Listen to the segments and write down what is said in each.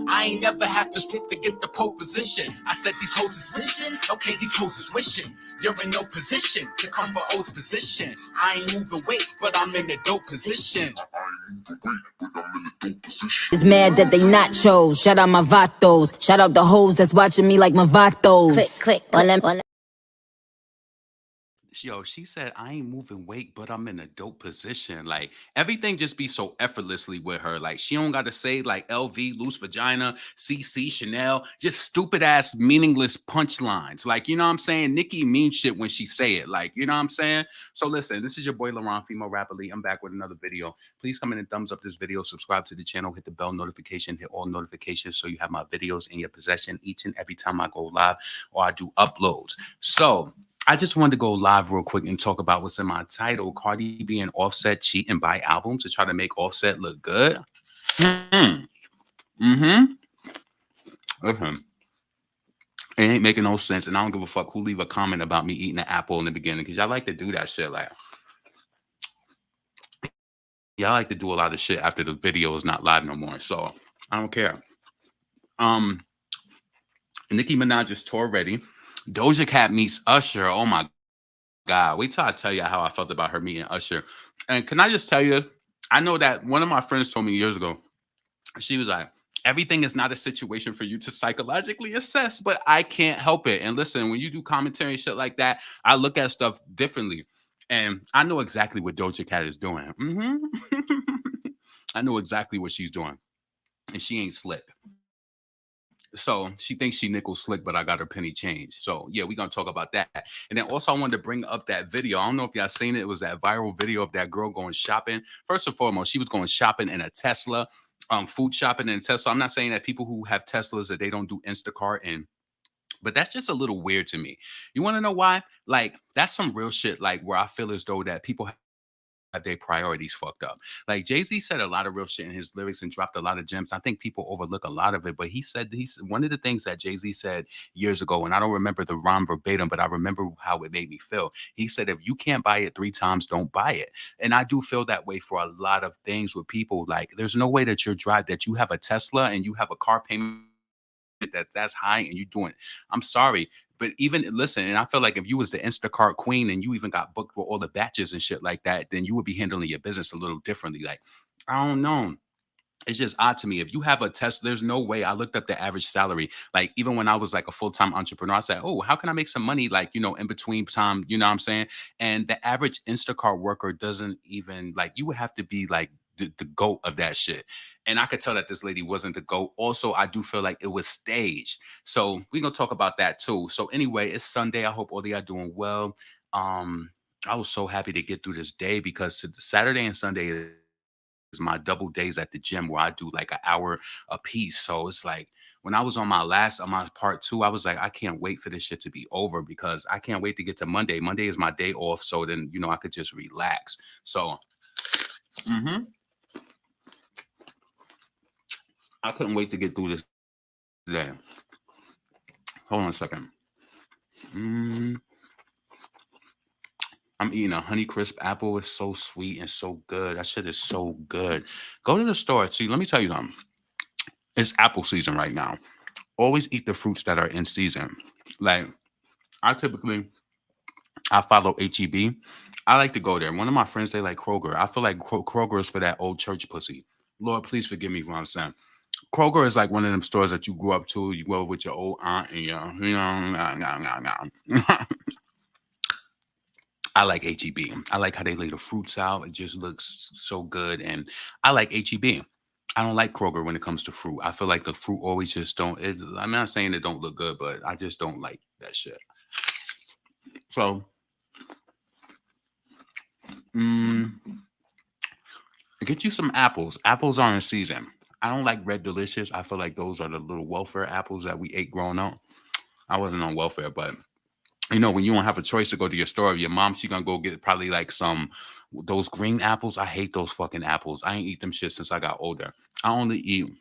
I ain't never have to strip to get the pole position. I said these hoes is wishing, okay, these hoes is wishing. You're in no position to come for O's position. I ain't moving weight, but I'm in a dope position. Is mad that they nachos. Shout out my vatos. Shout out the hoes that's watching me like my vatos. Click, on them. Yo, she said, I ain't moving weight, but I'm in a dope position. Like, everything just be so effortlessly with her. Like, she don't got to say, like, LV, loose vagina, CC, Chanel, just stupid-ass, meaningless punchlines. Like, you know what I'm saying? Nicki means shit when she say it. Like, you know what I'm saying? So, listen, this is your boy, LaRon, Female Rapidly. I'm back with another video. Please come in and thumbs up this video, subscribe to the channel, hit the bell notification, hit all notifications so you have my videos in your possession each and every time I go live or I do uploads. So, I just wanted to go live real quick and talk about what's in my title. Cardi B and Offset cheat and buy albums to try to make Offset look good. Listen, it ain't making no sense, and I don't give a fuck who leave a comment about me eating an apple in the beginning, because y'all like to do that shit. Like, y'all like to do a lot of shit after the video is not live no more, so I don't care. Nicki Minaj is tour ready. Doja Cat meets Usher. Oh my God. Wait till I tell you how I felt about her meeting Usher. And can I just tell you, I know that one of my friends told me years ago, she was like, everything is not a situation for you to psychologically assess, but I can't help it. And listen, when you do commentary and shit like that, I look at stuff differently. And I know exactly what Doja Cat is doing. I know exactly what she's doing. And she ain't slick. So she thinks she nickel slick, but I got her penny change. So yeah, we're gonna talk about that. And then also I wanted to bring up that video. I don't know if y'all seen it. It was that viral video of that girl going shopping. First and foremost, she was going shopping in a Tesla, food shopping in a Tesla. I'm not saying that people who have Teslas that they don't do Instacart but that's just a little weird to me. You want to know why? Like, that's some real shit, like where I feel as though that people have their priorities fucked up. Like, Jay-Z said a lot of real shit in his lyrics and dropped a lot of gems. I think people overlook a lot of it, but he's one of the things that Jay-Z said years ago, and I don't remember the rhyme verbatim, but I remember how it made me feel. He said, if you can't buy it 3 times, don't buy it. And I do feel that way for a lot of things with people. Like, there's no way that that you have a Tesla and you have a car payment that's high and you doing, I'm sorry. But even listen, and I feel like if you was the Instacart queen and you even got booked with all the batches and shit like that, then you would be handling your business a little differently. Like, I don't know. It's just odd to me. If you have a Tesla, there's no way. I looked up the average salary. Like, even when I was like a full-time entrepreneur, I said, oh, how can I make some money? Like, you know, in between time, you know what I'm saying? And the average Instacart worker doesn't even, like, you would have to be like the GOAT of that shit. And I could tell that this lady wasn't the GOAT. Also, I do feel like it was staged. So we're going to talk about that too. So anyway, it's Sunday. I hope all of y'all doing well. I was so happy to get through this day because Saturday and Sunday is my double days at the gym where I do like an hour a piece. So it's like when I was on my part 2, I was like, I can't wait for this shit to be over because I can't wait to get to Monday. Monday is my day off. So then, you know, I could just relax. So, I couldn't wait to get through this today. Hold on a second. I'm eating a Honey Crisp apple. It's so sweet and so good. That shit is so good. Go to the store. See, let me tell you something. It's apple season right now. Always eat the fruits that are in season. Like, I follow HEB. I like to go there. One of my friends, they like Kroger. I feel like Kroger is for that old church pussy. Lord, please forgive me for what I'm saying. Kroger is like one of them stores that you grew up to. You go with your old aunt and I like HEB. I like how they lay the fruits out. It just looks so good. And I like HEB. I don't like Kroger when it comes to fruit. I feel like the fruit always just don't. I'm not saying it don't look good, but I just don't like that shit. So, get you some apples. Apples are in season. I don't like Red Delicious. I feel like those are the little welfare apples that we ate growing up. I wasn't on welfare, but you know, when you don't have a choice to go to your store, your mom, she gonna go get probably like those green apples. I hate those fucking apples. I ain't eat them shit since I got older. I only eat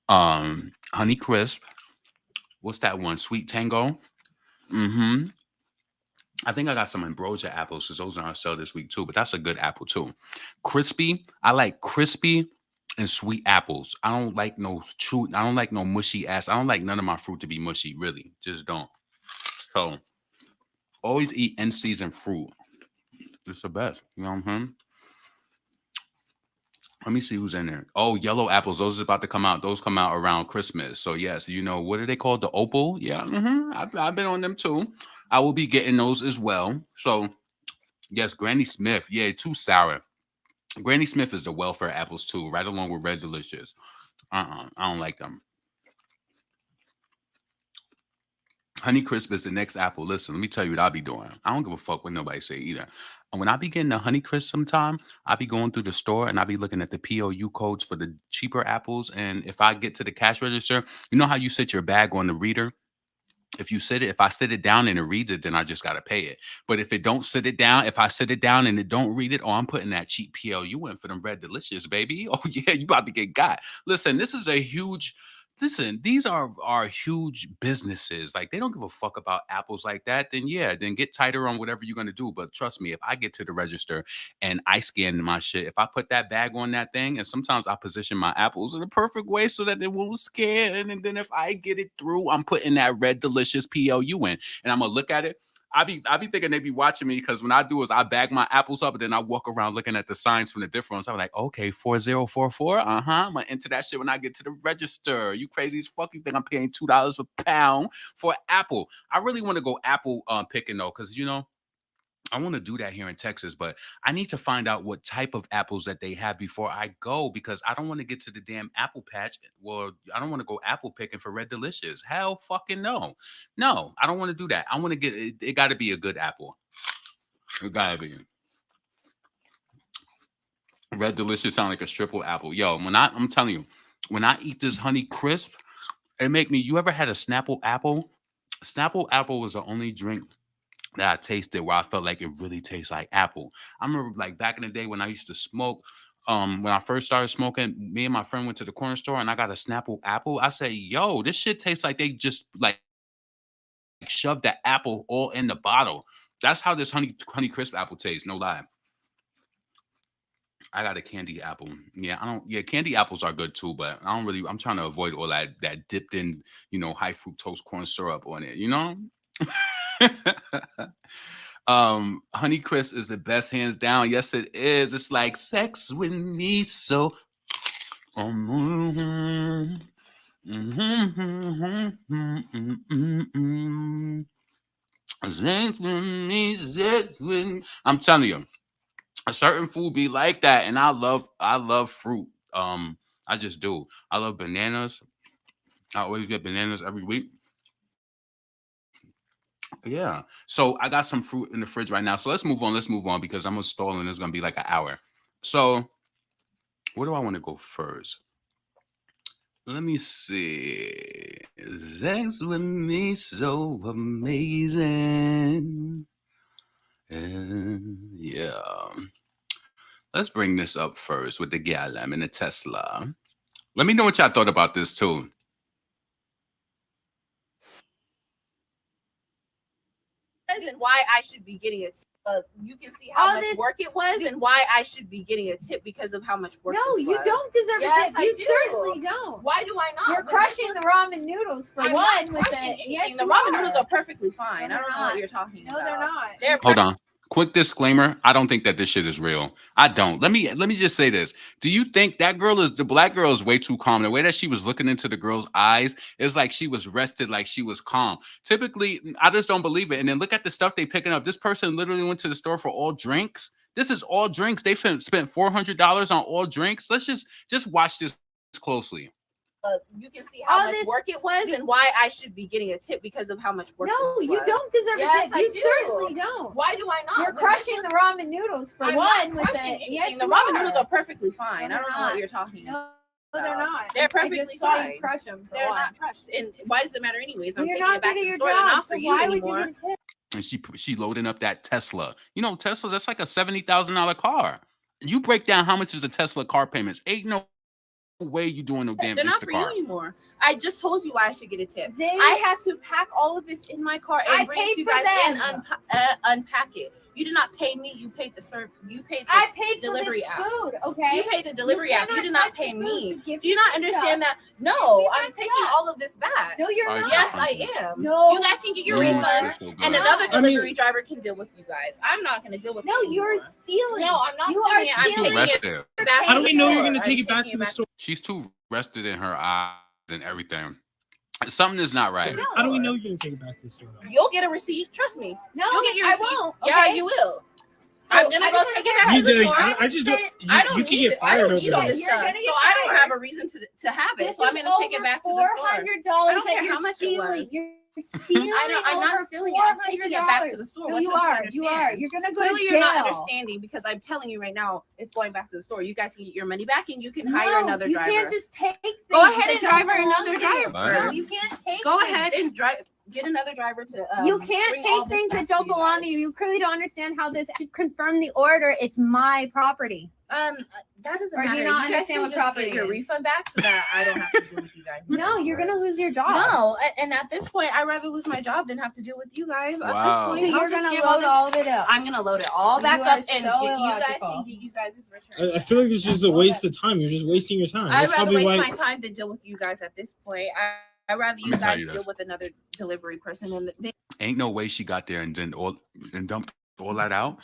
Honey Crisp. What's that one? Sweet Tango. I think I got some Ambrosia apples because those are on sale this week too, but that's a good apple too. Crispy. I like crispy and sweet apples. I don't like no chew. I don't like no mushy ass. I don't like none of my fruit to be mushy. Really, just don't. So always eat in season fruit. It's the best. You know what I'm saying? Let me see who's in there. Oh, yellow apples. Those is about to come out. Those come out around Christmas. So yes, you know what are they called? The opal. Yeah, I've been on them too. I will be getting those as well. So yes, Granny Smith. Yeah, too sour. Granny Smith is the welfare apples too, right along with Red Delicious. I don't like them. Honey Crisp is the next apple. Listen, let me tell you what I'll be doing. I don't give a fuck what nobody say either. And when I be getting the Honey Crisp sometime, I be going through the store and I be looking at the POU codes for the cheaper apples. And if I get to the cash register, you know how you sit your bag on the reader? If I sit it down and it reads it, then I just gotta pay it. But if it don't sit it down, if I sit it down and it don't read it, oh, I'm putting that cheap PLU in for them Red Delicious, baby. Oh yeah, you about to get got. Listen, this is a huge. Listen, these are huge businesses. Like they don't give a fuck about apples like that. Then yeah, then get tighter on whatever you're gonna do. But trust me, if I get to the register and I scan my shit, if I put that bag on that thing, and sometimes I position my apples in the perfect way so that they won't scan. And then if I get it through, I'm putting that Red Delicious PLU in, and I'm gonna look at it. I be thinking they be watching me because when I do is I bag my apples up and then I walk around looking at the signs from the different ones. I'm like, okay, 4044. I'm gonna enter that shit when I get to the register. You crazy as fuck. You think I'm paying $2 a pound for apple? I really want to go apple picking though, because I want to do that here in Texas, but I need to find out what type of apples that they have before I go because I don't want to get to the damn apple patch. Well, I don't want to go apple picking for Red Delicious. Hell fucking no. No, I don't want to do that. I want to get it, it got to be a good apple. It got to be. Red Delicious sound like a triple apple. Yo, I'm telling you, when I eat this Honey Crisp, it make me, you ever had a Snapple apple? Snapple apple was the only drink that I tasted where I felt like it really tastes like apple. I remember like back in the day when I used to smoke. When I first started smoking, me and my friend went to the corner store and I got a Snapple apple. I said, "Yo, this shit tastes like they just like shoved that apple all in the bottle." That's how this honey crisp apple tastes. No lie. I got a candy apple. Yeah, I don't. Yeah, candy apples are good too, but I don't really. I'm trying to avoid all that dipped in, high fructose corn syrup on it. Honey Crisp is the best, hands down. Yes, it is. It's like sex with me, so. Mhm, mhm, mhm, mhm. Sex with me, sex with me. I'm telling you, a certain food be like that, and I love fruit. I just do. I love bananas. I always get bananas every week. Yeah. So I got some fruit in the fridge right now. So let's move on. Let's move on because I'm gonna stall and it's gonna be like an hour. So where do I want to go first? Let me see. Sex with me so amazing. And yeah. Let's bring this up first with the Gallem and the Tesla. Let me know what y'all thought about this too. And why I should be getting it. You can see how much work it was and why I should be getting a tip because of how much work No, this you was. don't deserve Yes, a tip. You I do. certainly don't. Why do I not? You're crushing the ramen noodles for I'm one not with crushing it. anything. Yes, The you ramen noodles are are perfectly fine. No, I don't they're know what not. you're talking No, about. they're not. They're Hold on. Quick disclaimer. I don't think that this shit is real. I don't. Let me just say this. Do you think that the black girl is way too calm? The way that she was looking into the girl's eyes is like she was rested, like she was calm. Typically, I just don't believe it. And then look at the stuff they picking up. This person literally went to the store for all drinks. This is all drinks. They spent $400 on all drinks. Let's just watch this closely. You can see how much work it was and why I should be getting a tip because of how much work No, this you was. don't deserve Yes, a tip. I You do. certainly don't. Why do I not? You're crushing the ramen noodles for I'm one not with crushing it. anything. Yes, The you ramen are. noodles are perfectly fine. No, I don't they're know what not. you're talking about. No, they're not. They're I perfectly just saw fine. you crush them. They're not crushed. And why does it matter anyways? I'm You're taking not it back good to at the your store. They're job, not for so you why anymore. would you get a tip? And she loading up that Tesla. Tesla, that's like a $70,000 car. You break down how much is a Tesla car payments. Ain't no way you doing no damn They're not for you Instacart. anymore. I just told you why I should get a tip. They- I had to pack all of this in my car and I bring it paid to you for guys them. and unpack it. You did not pay me. You paid the You paid the I paid delivery for app. this food, okay? You paid the delivery app. You cannot did not touch pay the me. food to give Do you me not my understand stuff. that? No, me I'm my taking stuff. all of this back. No, you're Alright, not. Yes, I am. No. You guys can get your Mm, refund, that's so good. and another I mean- delivery driver can deal with you guys. I'm not going to deal with No, you you're anymore. stealing. No, I'm not You stealing are it. I'm She's too taking it rested. back. How do to we the know you're store. going to take I'm it back taking to the back store? She's too rested in her eyes and everything. Something is not right. No. How do we know you're going to take it back to the store? You'll get a receipt. Trust me. No, You'll get your I receipt. won't. Yeah, okay? you will. So, I'm gonna I go just take wanna it back get to the You store. do. I just don't. I don't You can need get it. I fired don't over need all this. this You're stuff, gonna get so I don't fired. have a reason to have it. This So I'm is gonna take it back to the store. $400 I don't that care you're how much it stealing. was. You're stealing. I know. I'm not over stealing it. I'm taking it back to $400. the store. No, What you don't are. understand? You are. You're gonna go Clearly, to you're jail. not understanding because I'm telling you right now, it's going back to the store. You guys can get your money back, and you can hire No, another you driver. can't just take things. Go ahead that and don't drive belong another to you. driver. No, you can't take. Go things. ahead and drive. Get another driver to. You can't bring all take this things back that don't to you belong guys. to you. You clearly don't understand how this. To confirm the order, it's my property. That doesn't Or do matter. you not guys understand can what just property get your is? refund back so that I don't have to deal with you guys. No, you're gonna lose your job. No, and at this point, I'd rather lose my job than have to deal with you guys. Wow. At So this point, you're I'll just gonna give load all of it up. I'm gonna load it all back You up are and so get, you guys illogical. can get you guys' return. I feel like this is just a waste of time. You're just wasting your time. I'd That's rather probably waste why. my time to deal with you guys at this point. I'd rather you me tell guys you this. deal with another delivery person and they Ain't no way she got there and then dumped all that out.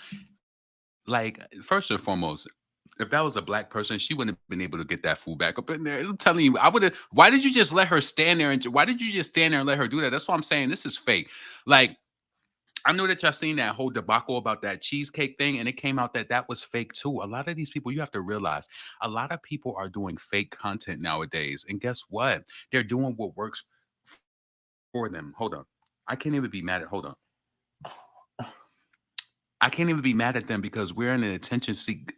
Like, first and foremost, if that was a black person, she wouldn't have been able to get that food back up in there. I'm telling you, I would have. Why did you just let her stand there? And why did you just stand there and let her do that? That's what I'm saying. This is fake. Like, I know that y'all seen that whole debacle about that cheesecake thing, and it came out that that was fake too. A lot of these people, you have to realize, a lot of people are doing fake content nowadays. And guess what? They're doing what works for them. Hold on. I can't even be mad at, hold on. I can't even be mad at them because we're in an attention seek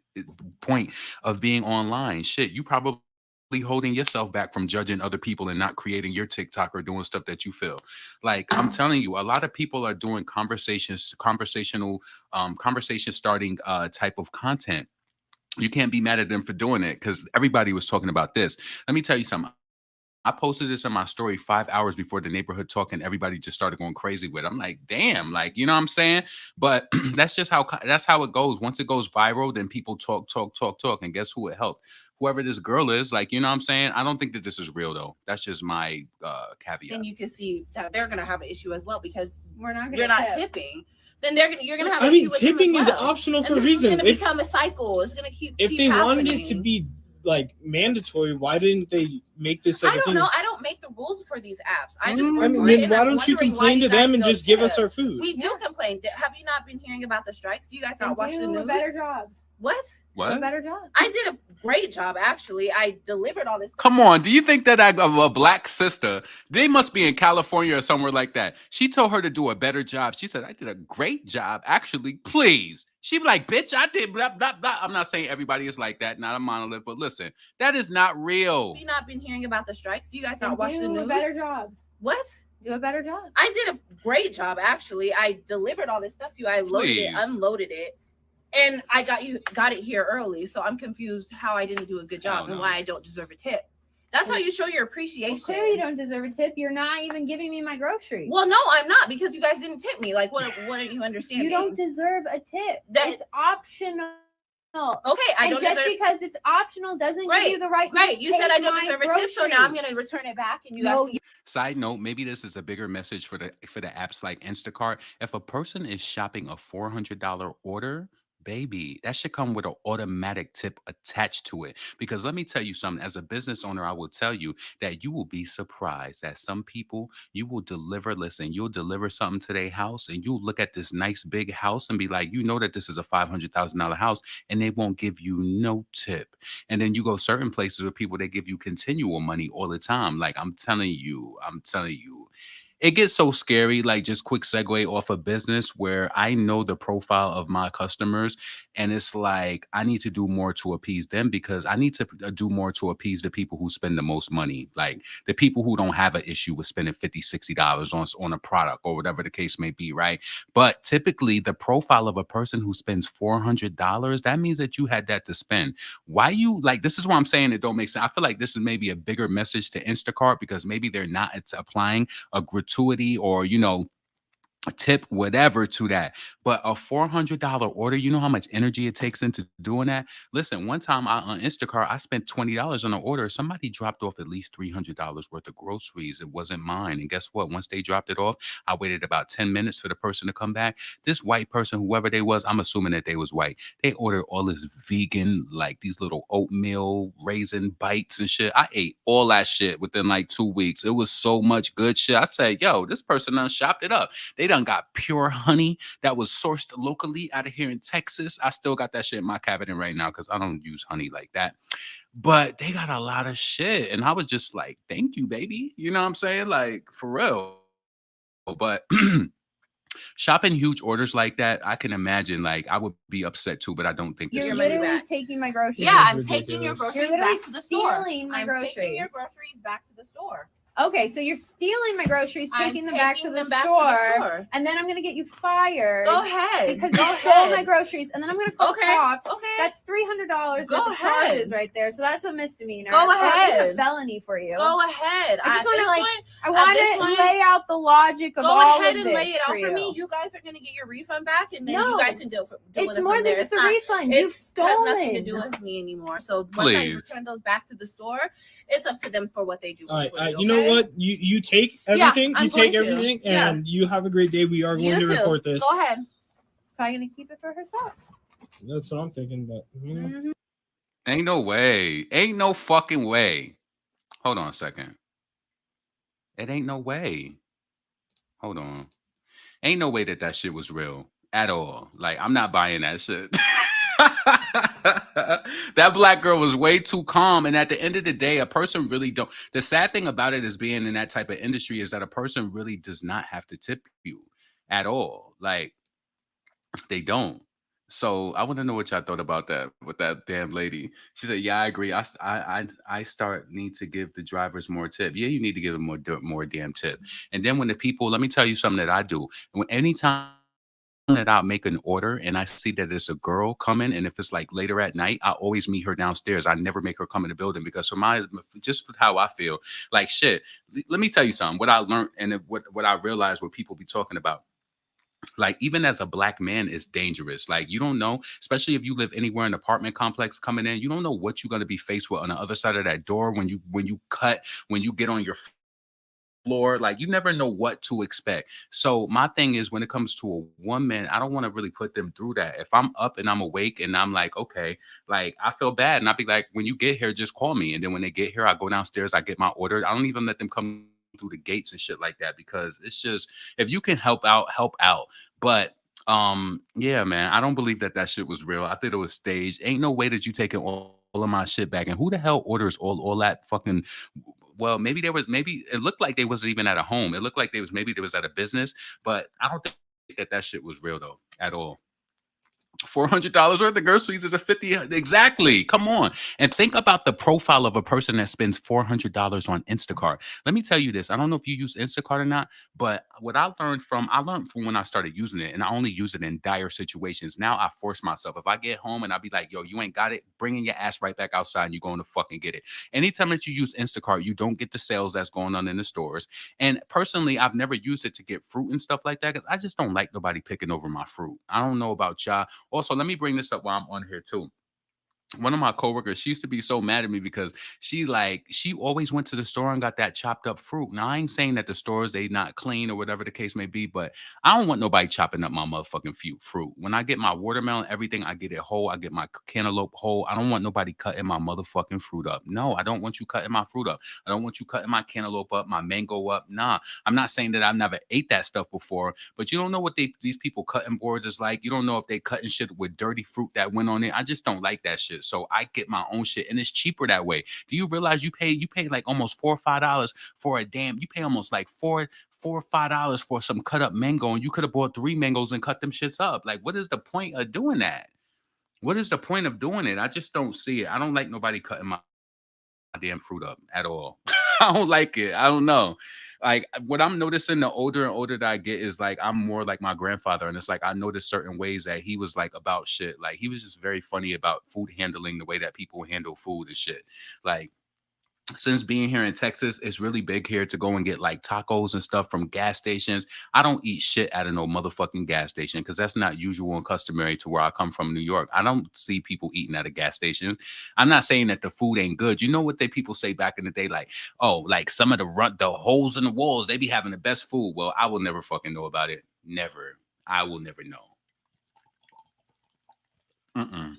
point of being online. Shit, you probably holding yourself back from judging other people and not creating your TikTok or doing stuff that you feel. Like, I'm telling you, a lot of people are doing conversation starting type of content. You can't be mad at them for doing it because everybody was talking about this. Let me tell you something. I posted this in my story 5 hours before the neighborhood talk, and everybody just started going crazy with it. I'm like, damn, like, you know what I'm saying? But that's how it goes. Once it goes viral, then people talk. And guess who it helped? Whoever this girl is, like, you know what I'm saying? I don't think that this is real though. That's just my caveat. then you can see that they're gonna have an issue as well because We're not gonna. you're not tip. tipping. Then you're gonna have I an mean, issue with them tipping as is well. optional And for a this reason. is gonna If become a cycle. It's gonna keep. they keep wanted happening. it to be like mandatory, why didn't they make this like I a don't thing? know. I don't make the rules for these apps. I just Mm. work I for mean, it, then and why I'm don't you wondering why complain to guys them and don't just give us tip. our food? We do complain. Have you not been hearing about the strikes? You guys Then not watch the do news? a better job. What? Do a What? better job. I did a great job, actually. I delivered all this stuff. Come on, do you think that a black sister, they must be in California or somewhere like that? She told her to do a better job. She said, I did a great job, actually, please. She be like, bitch, I did blah, blah, blah. I'm not saying everybody is like that, not a monolith, but listen, that is not real. Have you not been hearing about the strikes? You guys Then not watch the do news? a better job. What? Do a better job. I did a great job, actually. I delivered all this stuff to you. I loaded it, Please. unloaded it, and I got it here early. So I'm confused how I didn't do a good job Oh, and no. why I don't deserve a tip. That's how you show your Well, appreciation. clearly, you don't deserve a tip. You're not even giving me my groceries. Well, no, I'm not because you guys didn't tip me. Like, what are you understanding? You don't deserve a tip. That- It's optional. Okay, I And don't just deserve. because it's optional doesn't give Great, you the right. to Great, you said take I don't my deserve a tip, so now I'm groceries. gonna return it back, and you No, guys. Can Side note, maybe this is a bigger message for the apps like Instacart. If a person is shopping a $400 order, baby, that should come with an automatic tip attached to it. Because let me tell you something, as a business owner, I will tell you that you will be surprised that some people you will deliver. Listen, you'll deliver something to their house and you'll look at this nice big house and be like, you know that this is a $500,000 house, and they won't give you no tip. And then you go certain places with people, they give you continual money all the time. Like, I'm telling you, it gets so scary. Like, just quick segue off of business, where I know the profile of my customers, and it's like I need to do more to appease them, because I need to do more to appease the people who spend the most money, like the people who don't have an issue with spending $50, $60 on a product or whatever the case may be, right? But typically, the profile of a person who spends $400, that means that you had that to spend. Why you like? This is why I'm saying it don't make sense. I feel like this is maybe a bigger message to Instacart, because maybe they're not applying a gratuity or, a tip, whatever, to that. But a $400 order, you know how much energy it takes into doing that? Listen, one time on Instacart, I spent $20 on an order. Somebody dropped off at least $300 worth of groceries. It wasn't mine. And guess what? Once they dropped it off, I waited about 10 minutes for the person to come back. This white person, whoever they was, I'm assuming that they was white. They ordered all this vegan, like these little oatmeal raisin bites and shit. I ate all that shit within like 2 weeks. It was so much good shit. I said, yo, this person done shopped it up. They done got pure honey that was sourced locally out of here in Texas. I still got that shit in my cabinet right now because I don't use honey like that. But they got a lot of shit. And I was just like, thank you, baby. You know what I'm saying? Like, for real. But shopping huge orders like that, I can imagine, like, I would be upset too, but I don't think this You're is literally true. taking my groceries. Yeah, I'm Ridiculous. taking your groceries You're literally back to the store. stealing my I'm groceries. taking your groceries back to the store. Okay, so you're stealing my groceries, taking them back to the back store, to the store. and then I'm gonna get you fired. Go ahead. Because Go you stole ahead. my groceries, and then I'm gonna call Okay. cops. Okay. That's $300 Go worth of ahead. charges right there. So that's a misdemeanor. Go Or it's ahead. a felony for you. Go ahead. I just At this wanna, point, I want this to point, lay out the logic of go all ahead of and this lay it out for you. me. You guys are gonna get your refund back, and then No. you guys can deal with It's it more from than there. just a It's not- refund. You've It has nothing to stolen. do with me anymore. So once I Please. return those back to the store, it's up to them for what they do. All right, for you, you know okay? what? You take Yeah, everything. I'm you take going to. everything, Yeah. and you have a great day. We are You going to too. report this. Go ahead. Probably gonna keep it for herself. That's what I'm thinking. But Mhm. Ain't no way. Ain't no fucking way. Hold on a second. It ain't no way. Hold on. Ain't no way that that shit was real at all. Like, I'm not buying that shit. That black girl was way too calm. And at the end of the day, a person really don't. The sad thing about it is being in that type of industry is that a person really does not have to tip you at all. Like, they don't. So I want to know what y'all thought about that with that damn lady. She said, "Yeah, I agree. I start need to give the drivers more tip. Yeah, you need to give them more damn tip. And then when the people, let me tell you something that I do. When anytime that I'll make an order and I see that it's a girl coming, and if it's like later at night, I always meet her downstairs. I never make her come in the building because for my just for how I feel, like shit. Let me tell you something. What I learned and what I realized what people be talking about. Like, even as a black man, is dangerous. Like, you don't know, especially if you live anywhere in an apartment complex coming in, you don't know what you're going to be faced with on the other side of that door when you when you get on your floor. Like, you never know what to expect. So my thing is, when it comes to a woman, I don't want to really put them through that. If I'm up and I'm awake and I'm like, okay, like, I feel bad, and I'll be like, when you get here, just call me. And then when they get here, I go downstairs, I get my order. I don't even let them come through the gates and shit like that, because it's just, if you can help out, help out. But yeah, man, I don't believe that that shit was real. I think it was staged. Ain't no way that you taking all of my shit back. And who the hell orders all that fucking, well, maybe it looked like they wasn't even at a home. It looked like maybe they was at a business, but I don't think that shit was real though at all. $400 worth of groceries is a 50. Exactly. Come on. And think about the profile of a person that spends $400 on Instacart. Let me tell you this. I don't know if you use Instacart or not, but what I learned from when I started using it, and I only use it in dire situations. Now I force myself. If I get home and I be like, yo, you ain't got it, bringing your ass right back outside and you're going to fucking get it. Anytime that you use Instacart, you don't get the sales that's going on in the stores. And personally, I've never used it to get fruit and stuff like that because I just don't like nobody picking over my fruit. I don't know about y'all. Also, let me bring this up while I'm on here too. One of my coworkers, she used to be so mad at me because she always went to the store and got that chopped up fruit. Now, I ain't saying that the stores, they not clean or whatever the case may be, but I don't want nobody chopping up my motherfucking fruit. When I get my watermelon, everything, I get it whole. I get my cantaloupe whole. I don't want nobody cutting my motherfucking fruit up. No, I don't want you cutting my fruit up. I don't want you cutting my cantaloupe up, my mango up. Nah, I'm not saying that I've never ate that stuff before, but you don't know what these people cutting boards is like. You don't know if they cutting shit with dirty fruit that went on it. I just don't like that shit. So I get my own shit, and it's cheaper that way. Do you realize you pay like almost $4 or $5 for a damn? You pay almost like $4 $4 or $5 for some cut up mango, and you could have bought 3 mangoes and cut them shits up. Like, what is the point of doing that? What is the point of doing it? I just don't see it. I don't like nobody cutting my damn fruit up at all. I don't like it. I don't know. Like what I'm noticing the older and older that I get is like I'm more like my grandfather. And it's like I noticed certain ways that he was like about shit. Like he was just very funny about food handling, the way that people handle food and shit. Like since being here in Texas, it's really big here to go and get like tacos and stuff from gas stations. I don't eat shit at no motherfucking gas station because that's not usual and customary to where I come from, New York. I don't see people eating at a gas station. I'm not saying that the food ain't good. You know what they people say back in the day, like, oh, like some of the holes in the walls, they be having the best food. Well, I will never fucking know about it. Never. I will never know. And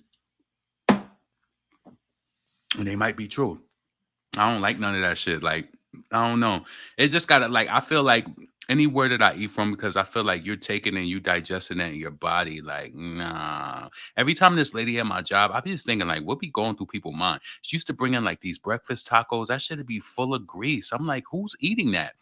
they might be true. I don't like none of that shit. Like, I don't know. It just gotta like I feel like anywhere that I eat from, because I feel like you're taking and you digesting it in your body. Like, nah. Every time this lady at my job, I be just thinking, like, what be going through people's mind? She used to bring in like these breakfast tacos. That should be full of grease. I'm like, who's eating that?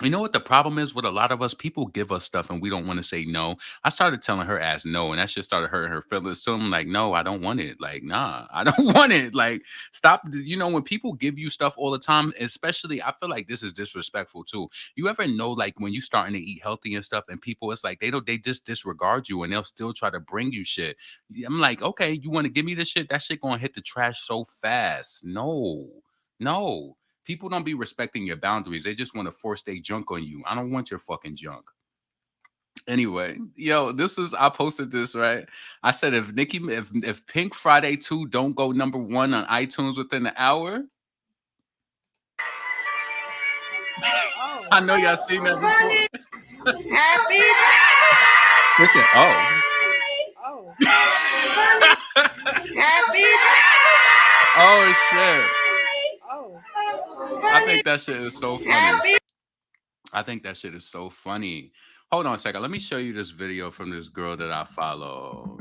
You know what the problem is with a lot of us? People give us stuff and we don't want to say no. I started telling her ass no, and that shit started hurting her feelings. So I'm like, no, I don't want it. Like, nah, I don't want it. Like, stop. You know, when people give you stuff all the time, especially, I feel like this is disrespectful too. You ever know, like, when you starting to eat healthy and stuff, and people, it's like they just disregard you and they'll still try to bring you shit. I'm like, okay, you want to give me this shit? That shit gonna hit the trash so fast. No, no. People don't be respecting your boundaries. They just want to force their junk on you. I don't want your fucking junk. Anyway, yo, I posted this, right? I said if Pink Friday 2 don't go #1 on iTunes within an hour. I know y'all seen that before. Happy Listen, Oh. Happy oh shit. Oh. I think that shit is so funny. I think that shit is so funny. Hold on a second. Let me show you this video from this girl that I follow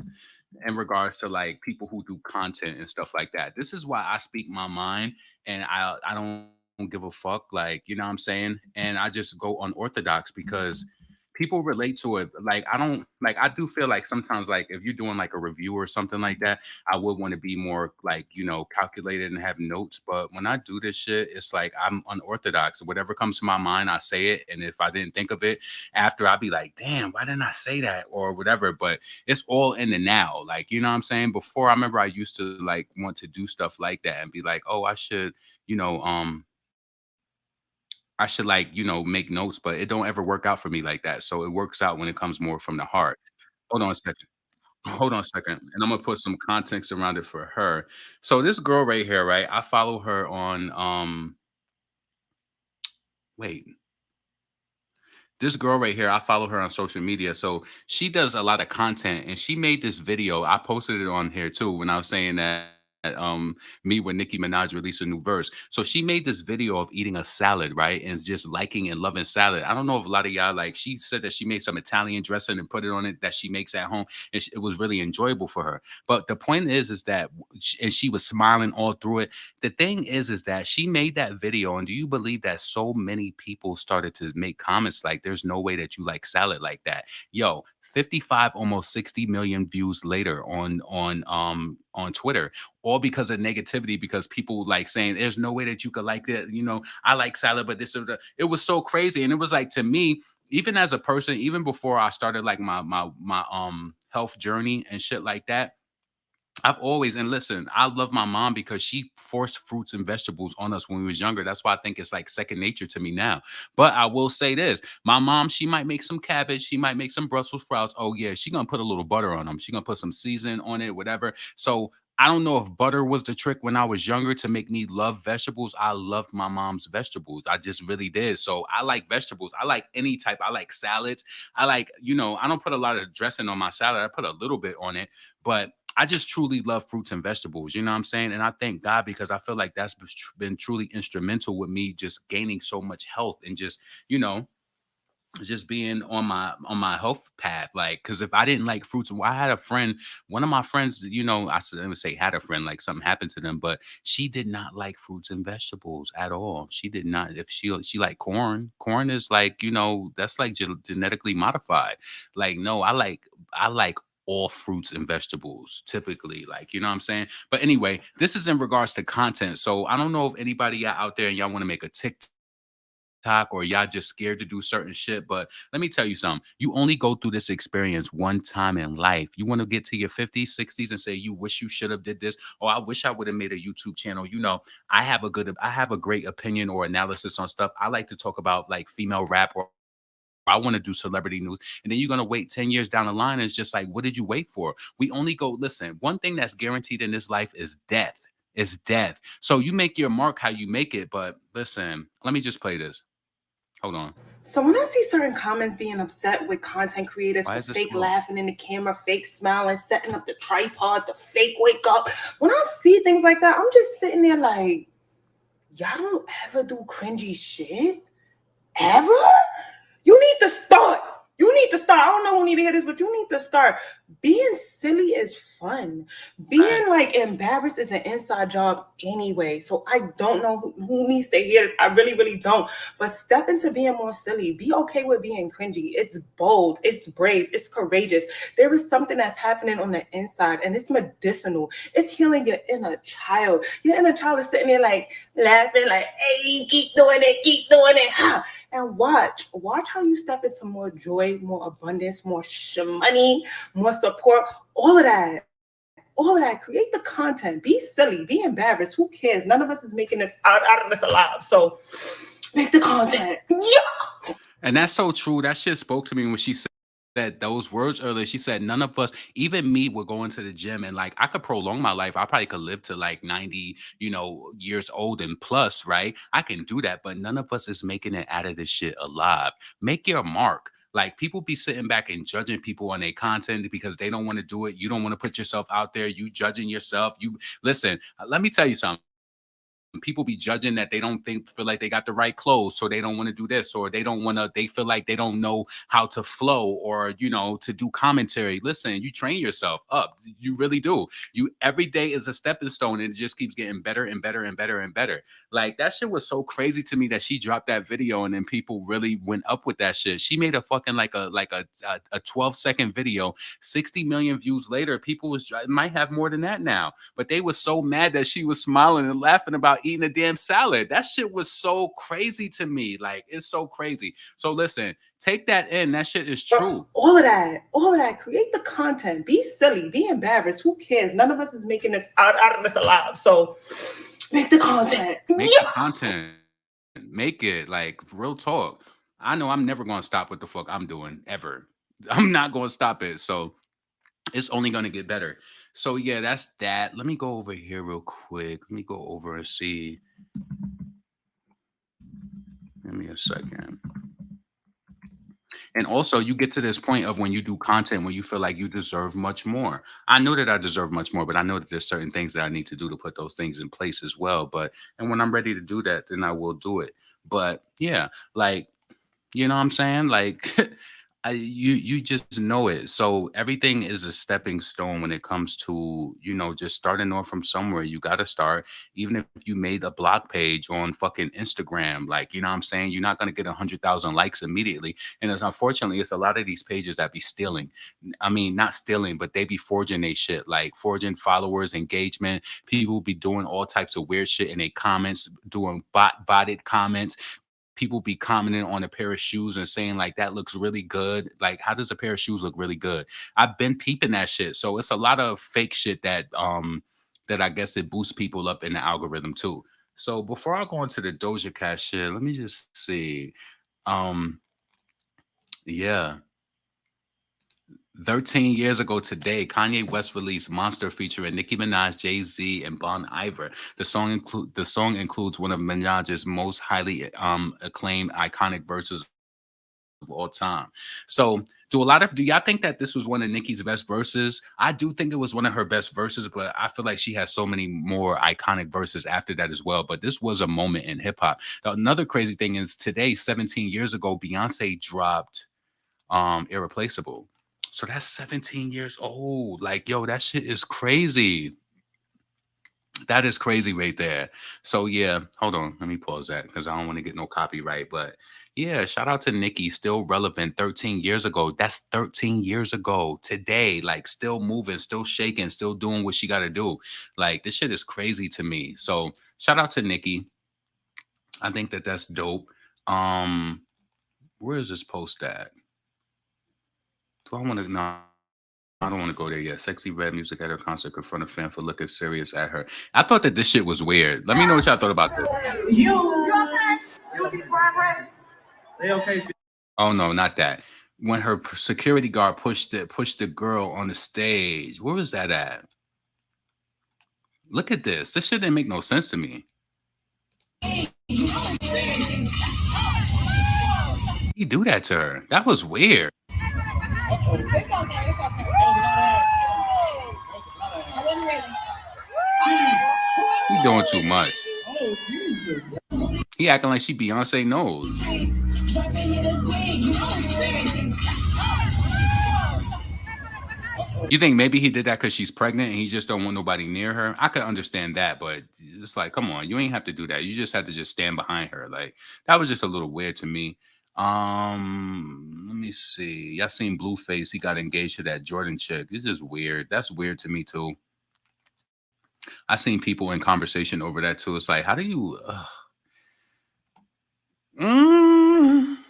in regards to like people who do content and stuff like that. This is why I speak my mind and I don't give a fuck. Like, you know what I'm saying? And I just go unorthodox because people relate to it. Like, I do feel like sometimes, like, if you're doing like a review or something like that, I would want to be more like, you know, calculated and have notes. But when I do this shit, it's like I'm unorthodox. Whatever comes to my mind, I say it. And if I didn't think of it after, I'd be like, damn, why didn't I say that or whatever? But it's all in the now. Like, you know what I'm saying? Before, I remember I used to like want to do stuff like that and be like, oh, I should, you know, I should like, you know, make notes, but it don't ever work out for me like that. So it works out when it comes more from the heart. Hold on a second. Hold on a second. And I'm gonna put some context around it for her. So this girl right here, right? I follow her on wait. This girl right here, I follow her on social media. So she does a lot of content and she made this video. I posted it on here too when I was saying that me when Nicki Minaj released a new verse. So she made this video of eating a salad, right? And just liking and loving salad. I don't know if a lot of y'all like, she said that she made some Italian dressing and put it on it that she makes at home. And it was really enjoyable for her. But the point is that, and she was smiling all through it. The thing is that she made that video. And do you believe that so many people started to make comments like, there's no way that you like salad like that? Yo, 55, almost 60 million views later on Twitter, all because of negativity, because people like saying there's no way that you could like it. You know, I like salad, but this or that. It was so crazy. And it was like, to me, even as a person, even before I started like my health journey and shit like that, I've always, and listen, I love my mom because she forced fruits and vegetables on us when we was younger. That's why I think it's like second nature to me now. But I will say this, my mom, she might make some cabbage. She might make some Brussels sprouts. Oh yeah, she gonna put a little butter on them. She gonna put some season on it, whatever. So I don't know if butter was the trick when I was younger to make me love vegetables. I loved my mom's vegetables. I just really did. So I like vegetables. I like any type. I like salads. I like, you know, I don't put a lot of dressing on my salad. I put a little bit on it, but I just truly love fruits and vegetables. You know what I'm saying? And I thank God because I feel like that's been truly instrumental with me just gaining so much health and just, you know, just being on my health path. Like, because if I didn't like fruits, and I had a friend, one of my friends, I would say had a friend, like something happened to them, but she did not like fruits and vegetables at all. She did not. If she liked corn is like, that's like genetically modified. Like, no, I like all fruits and vegetables typically, like, you know what I'm saying? But anyway, this is in regards to content. So I don't know if anybody out there and y'all want to make a TikTok or y'all just scared to do certain shit. But let me tell you something. You only go through this experience one time in life. You want to get to your 50s, 60s and say you wish you should have did this. Or I wish I would have made a YouTube channel. I have a great opinion or analysis on stuff. I like to talk about like female rap, or I want to do celebrity news. And then you're going to wait 10 years down the line. And it's just like, what did you wait for? We only go, listen, one thing that's guaranteed in this life is death. Is death. So you make your mark how you make it. But listen, let me just play this. Hold on. So when I see certain comments being upset with content creators Why for is this fake slow? laughing in the camera, fake smiling, setting up the tripod, the fake wake up, when I see things like that, I'm just sitting there like, y'all don't ever do cringy shit? Ever? You need to start. You need to start. I don't know who need to hear this, but you need to start. Being silly is fun. Being like embarrassed is an inside job anyway. So I don't know who needs to hear this. I really, really don't. But step into being more silly. Be okay with being cringy. It's bold. It's brave. It's courageous. There is something that's happening on the inside, and it's medicinal. It's healing your inner child. Your inner child is sitting there like laughing, like, hey, keep doing it, keep doing it. Ha. And watch how you step into more joy, more abundance, more money, more support, all of that. Create the content. Be silly. Be embarrassed. Who cares? None of us is making this out of this alive. So make the content. Yeah. And that's so true. That shit spoke to me when she said those words earlier. She said, none of us, even me, would go into the gym and like I could prolong my life. I probably could live to like 90, years old and plus, right? I can do that, but none of us is making it out of this shit alive. Make your mark. Like people be sitting back and judging people on their content because they don't want to do it. You don't want to put yourself out there. You judging yourself. You listen, let me tell you something. People be judging that they don't feel like they got the right clothes, so they don't want to do this, or they feel like they don't know how to flow or to do commentary. Listen, you train yourself up. You really do. You every day is a stepping stone, and it just keeps getting better and better and better and better. Like that shit was so crazy to me that she dropped that video and then people really went up with that shit. She made a fucking like a 12-second video, 60 million views later. People might have more than that now, but they were so mad that she was smiling and laughing about eating a damn salad. That shit was so crazy to me. Like, it's so crazy. So listen, take that in. That shit is true. All of that. Create the content. Be silly. Be embarrassed. Who cares? None of us is making this out of this alive. So make the content. Make the content. Make it like real talk. I know I'm never going to stop what the fuck I'm doing ever. I'm not going to stop it. So it's only going to get better. So yeah, that's that. Let me go over here real quick. Let me go over and see. Give me a second. And also, you get to this point of when you do content, when you feel like you deserve much more. I know that I deserve much more, but I know that there's certain things that I need to do to put those things in place as well. And when I'm ready to do that, then I will do it. But yeah, like, you know what I'm saying? Like, you just know it. So everything is a stepping stone when it comes to, just starting off from somewhere. You got to start, even if you made a blog page on fucking Instagram, like, you know what I'm saying? You're not going to get 100,000 likes immediately. And unfortunately, it's a lot of these pages that be stealing. I mean, not stealing, but they be forging they shit, like forging followers, engagement. People be doing all types of weird shit in their comments, doing botted comments. People be commenting on a pair of shoes and saying like, that looks really good. Like, how does a pair of shoes look really good? I've been peeping that shit. So it's a lot of fake shit that I guess it boosts people up in the algorithm too. So before I go into the Doja Cat shit, let me just see. Yeah. 13 years ago today, Kanye West released Monster featuring Nicki Minaj, Jay-Z, and Bon Iver. The song includes one of Minaj's most highly acclaimed iconic verses of all time. So do y'all think that this was one of Nicki's best verses? I do think it was one of her best verses, but I feel like she has so many more iconic verses after that as well. But this was a moment in hip hop. Another crazy thing is today, 17 years ago, Beyonce dropped Irreplaceable. So that's 17 years old. Like, yo, that shit is crazy. That is crazy right there. So yeah, hold on. Let me pause that because I don't want to get no copyright. But yeah, shout out to Nicki, still relevant 13 years ago. That's 13 years ago today. Like still moving, still shaking, still doing what she got to do. Like this shit is crazy to me. So shout out to Nicki. I think that that's dope. Where is this post at? Do I want to know? I don't want to go there yet. Sexyy Red music at her concert confront a fan for looking serious at her. I thought that this shit was weird. Let me know what y'all thought about this. They okay? Oh no, not that. When her security guard pushed the girl on the stage. Where was that at? Look at this. This shit didn't make no sense to me. He do that to her. That was weird. It's okay. He doing too much. Oh, Jesus. He acting like she Beyonce knows. You think maybe he did that because she's pregnant and he just don't want nobody near her? I could understand that, but it's like, come on, you ain't have to do that. You just have to just stand behind her. Like that was just a little weird to me. Let me see. Y'all seen Blueface? He got engaged to that Jordan chick. This is weird. That's weird to me too. I seen people in conversation over that too. It's like, how do you?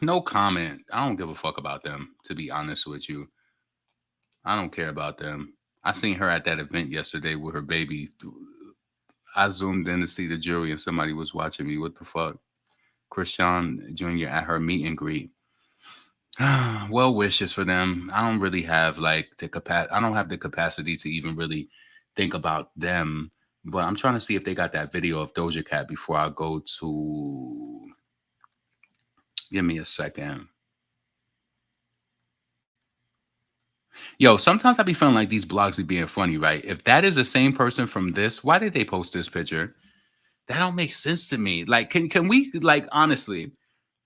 No comment. I don't give a fuck about them, to be honest with you. I don't care about them. I seen her at that event yesterday with her baby. I zoomed in to see the jury and somebody was watching me. What the fuck? Krishan Jr. at her meet and greet. Well wishes for them. I don't really have like the capacity. I don't have the capacity to even really think about them. But I'm trying to see if they got that video of Doja Cat before I go to. Give me a second. Yo, sometimes I be feeling like these blogs be being funny, right? If that is the same person from this, why did they post this picture? That don't make sense to me. Like, can we, like, honestly,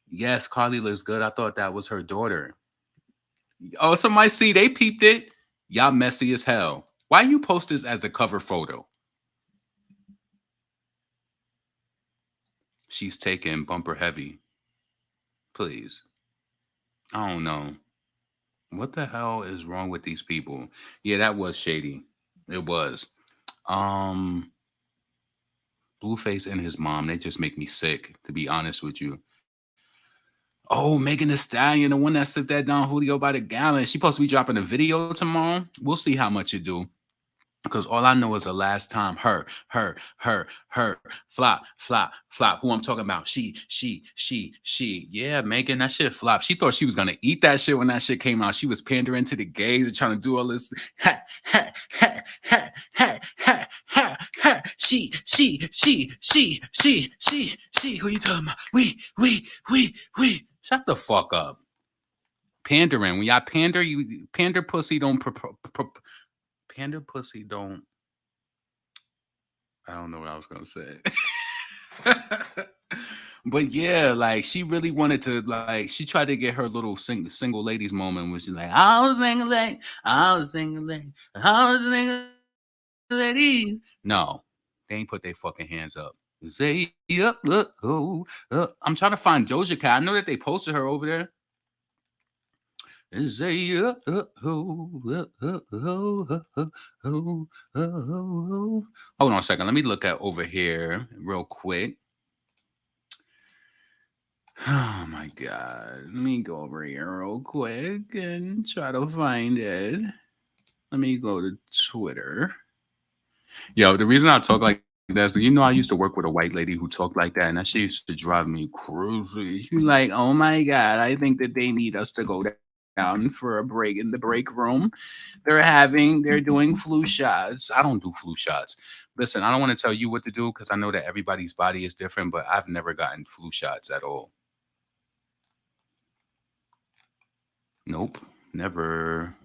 yes, Cardi looks good. I thought that was her daughter. Oh, somebody see, they peeped it. Y'all messy as hell. Why you post this as a cover photo? She's taking bumper heavy. Please. I don't know. What the hell is wrong with these people? Yeah, that was shady. It was. Blueface and his mom, they just make me sick, to be honest with you. Oh, Megan Thee Stallion, the one that sipped that Don Julio by the gallon. She supposed to be dropping a video tomorrow. We'll see how much it do. Because all I know is the last time her, flop. Who I'm talking about? She. Yeah, Megan, that shit flop. She thought she was gonna eat that shit when that shit came out. She was pandering to the gays and trying to do all this. She. Who you talking about? We. Shut the fuck up. Pandering. When y'all pander, you pander pussy don't. Panda pussy don't. I don't know what I was gonna say. But yeah, like she really wanted to, like, she tried to get her little single ladies moment, which is like, I was single ladies. No, they ain't put their fucking hands up. Say up, I'm trying to find Doja Cat. I know that they posted her over there. Say hold on a second. Let me look at over here real quick. Oh my god. Let me go over here real quick and try to find it. Let me go to Twitter. Yo, the reason I talk like that is, you know, I used to work with a white lady who talked like that, and that shit used to drive me crazy. She's like, oh my god, I think that they need us to go down for a break in the break room. They're doing flu shots. I don't do flu shots. Listen, I don't want to tell you what to do because I know that everybody's body is different, but I've never gotten flu shots at all. Nope, never.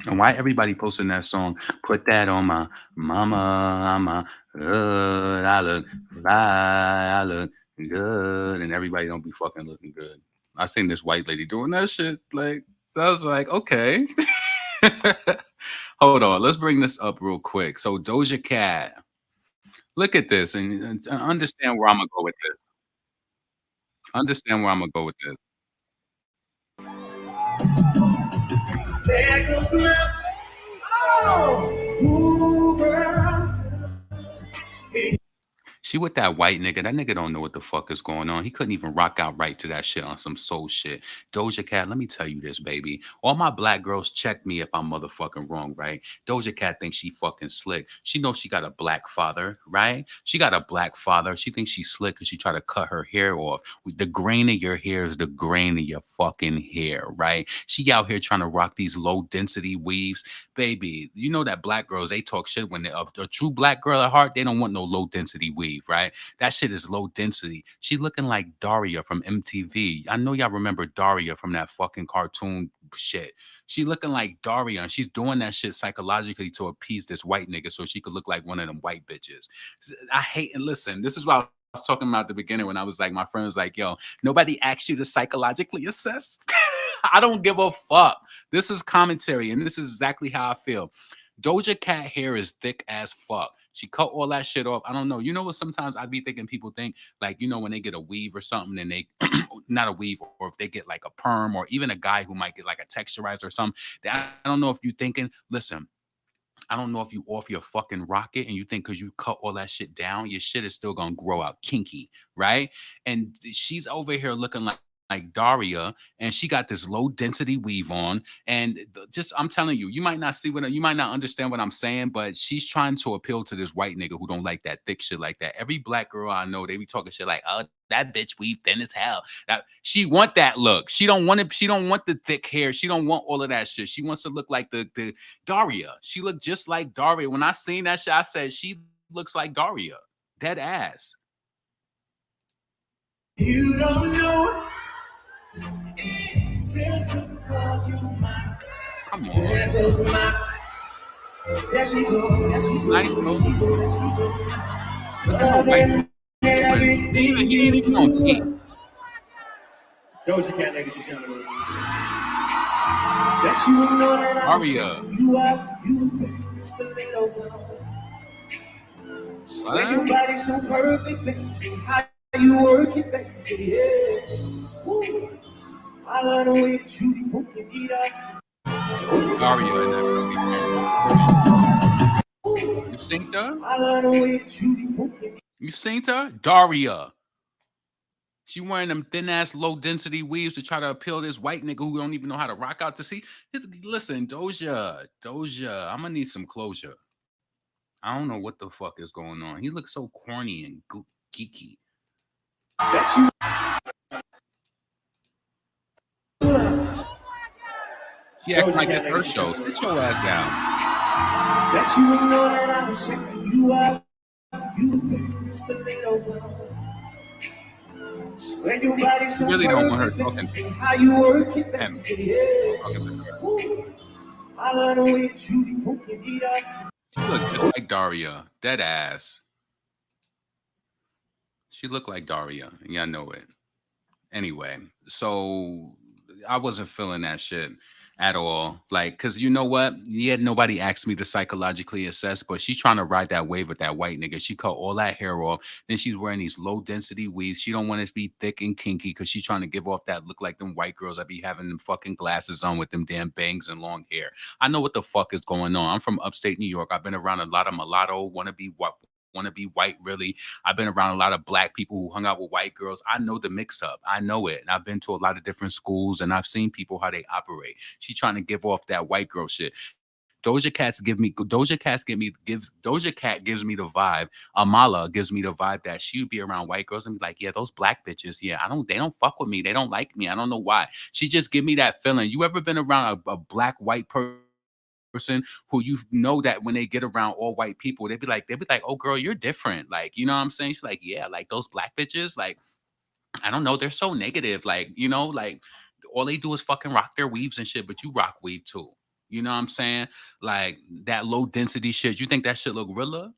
And why everybody posting that song? Put that on my mama. I'm a good. I look fly. I look good, and everybody don't be fucking looking good. I seen this white lady doing that shit. Like, so I was like, okay. Hold on, let's bring this up real quick. So Doja Cat, look at this and understand where I'm gonna go with this. Understand where I'm gonna go with this. There goes my ooh, girl. She with that white nigga. That nigga don't know what the fuck is going on. He couldn't even rock out right to that shit on some soul shit. Doja Cat, let me tell you this, baby. All my black girls check me if I'm motherfucking wrong, right? Doja Cat thinks she fucking slick. She knows she got a black father, right? She got a black father. She thinks she's slick because she tried to cut her hair off. The grain of your hair is the grain of your fucking hair, right? She out here trying to rock these low density weaves. Baby, you know that black girls, they talk shit when they're a true black girl at heart, they don't want no low density weave, right? That shit is low density. She looking like Daria from MTV. I know y'all remember Daria from that fucking cartoon shit. She looking like Daria, and she's doing that shit psychologically to appease this white nigga so she could look like one of them white bitches. I hate, and listen, this is why I was talking about at the beginning when I was like, my friend was like, yo, nobody asked you to psychologically assess. I don't give a fuck. This is commentary, and this is exactly how I feel. Doja Cat hair is thick as fuck. She cut all that shit off. I don't know. You know what? Sometimes I'd be thinking people think, like, you know, when they get a weave or something and they, not a weave, or if they get like a perm, or even a guy who might get like a texturizer or something. I don't know if you thinking, listen, I don't know if you off your fucking rocket and you think because you cut all that shit down, your shit is still gonna grow out kinky, right? And she's over here looking like Daria, and she got this low density weave on, and just I'm telling you, you might not see what you might not understand what I'm saying, but she's trying to appeal to this white nigga who don't like that thick shit like that. Every black girl I know, they be talking shit like, oh, that bitch weave thin as hell. That she want that look. She don't want it. She don't want the thick hair. She don't want all of that shit. She wants to look like the Daria. She looked just like Daria. When I seen that shit, I said she looks like Daria. Dead ass. You don't know. Come on. Nice though. Look at her white. He ain't even on feet. Doja Cat, ladies and gentlemen. That you know that Aria. You are, you was stilettos on. Swear your body so perfect, baby. How you work it, baby? Yeah. Woo. I love the way you poke your feet up. Aria in that. You synced her? I love the way you poke your feet. You synced her? Daria. She wearing them thin ass low density weaves to try to appeal to this white nigga who don't even know how to rock out to see. Listen, Doja, I'm gonna need some closure. I don't know what the fuck is going on. He looks so corny and geeky. She acting like it's her show. Sit your ass down. That you know that I was checking you out. You was stilettos on. Swear your body so really don't want her talking. How you work it, baby. I love the way you poke your feet up. She looked just like Daria. Dead ass. She looked like Daria. Yeah, I know it. Anyway, so I wasn't feeling that shit at all. Like, because you know what? Yeah, nobody asked me to psychologically assess, but she's trying to ride that wave with that white nigga. She cut all that hair off. Then she's wearing these low density weaves. She don't want it to be thick and kinky because she's trying to give off that look like them white girls that be having them fucking glasses on with them damn bangs and long hair. I know what the fuck is going on. I'm from upstate New York. I've been around a lot of mulatto, want to be white, really. I've been around a lot of black people who hung out with white girls. I know the mix up. I know it. And I've been to a lot of different schools and I've seen people how they operate. She's trying to give off that white girl shit. Doja Cat gives me the vibe. Amala gives me the vibe that she would be around white girls and be like, yeah, those black bitches, yeah, they don't fuck with me. They don't like me. I don't know why. She just give me that feeling. You ever been around a black white person who you know that when they get around all white people, they'd be like, oh girl, you're different. Like, you know what I'm saying? She's like, yeah, like those black bitches, like, I don't know, they're so negative. Like, you know, like all they do is fucking rock their weaves and shit, but you rock weave too. You know what I'm saying? Like that low density shit. You think that shit look realer?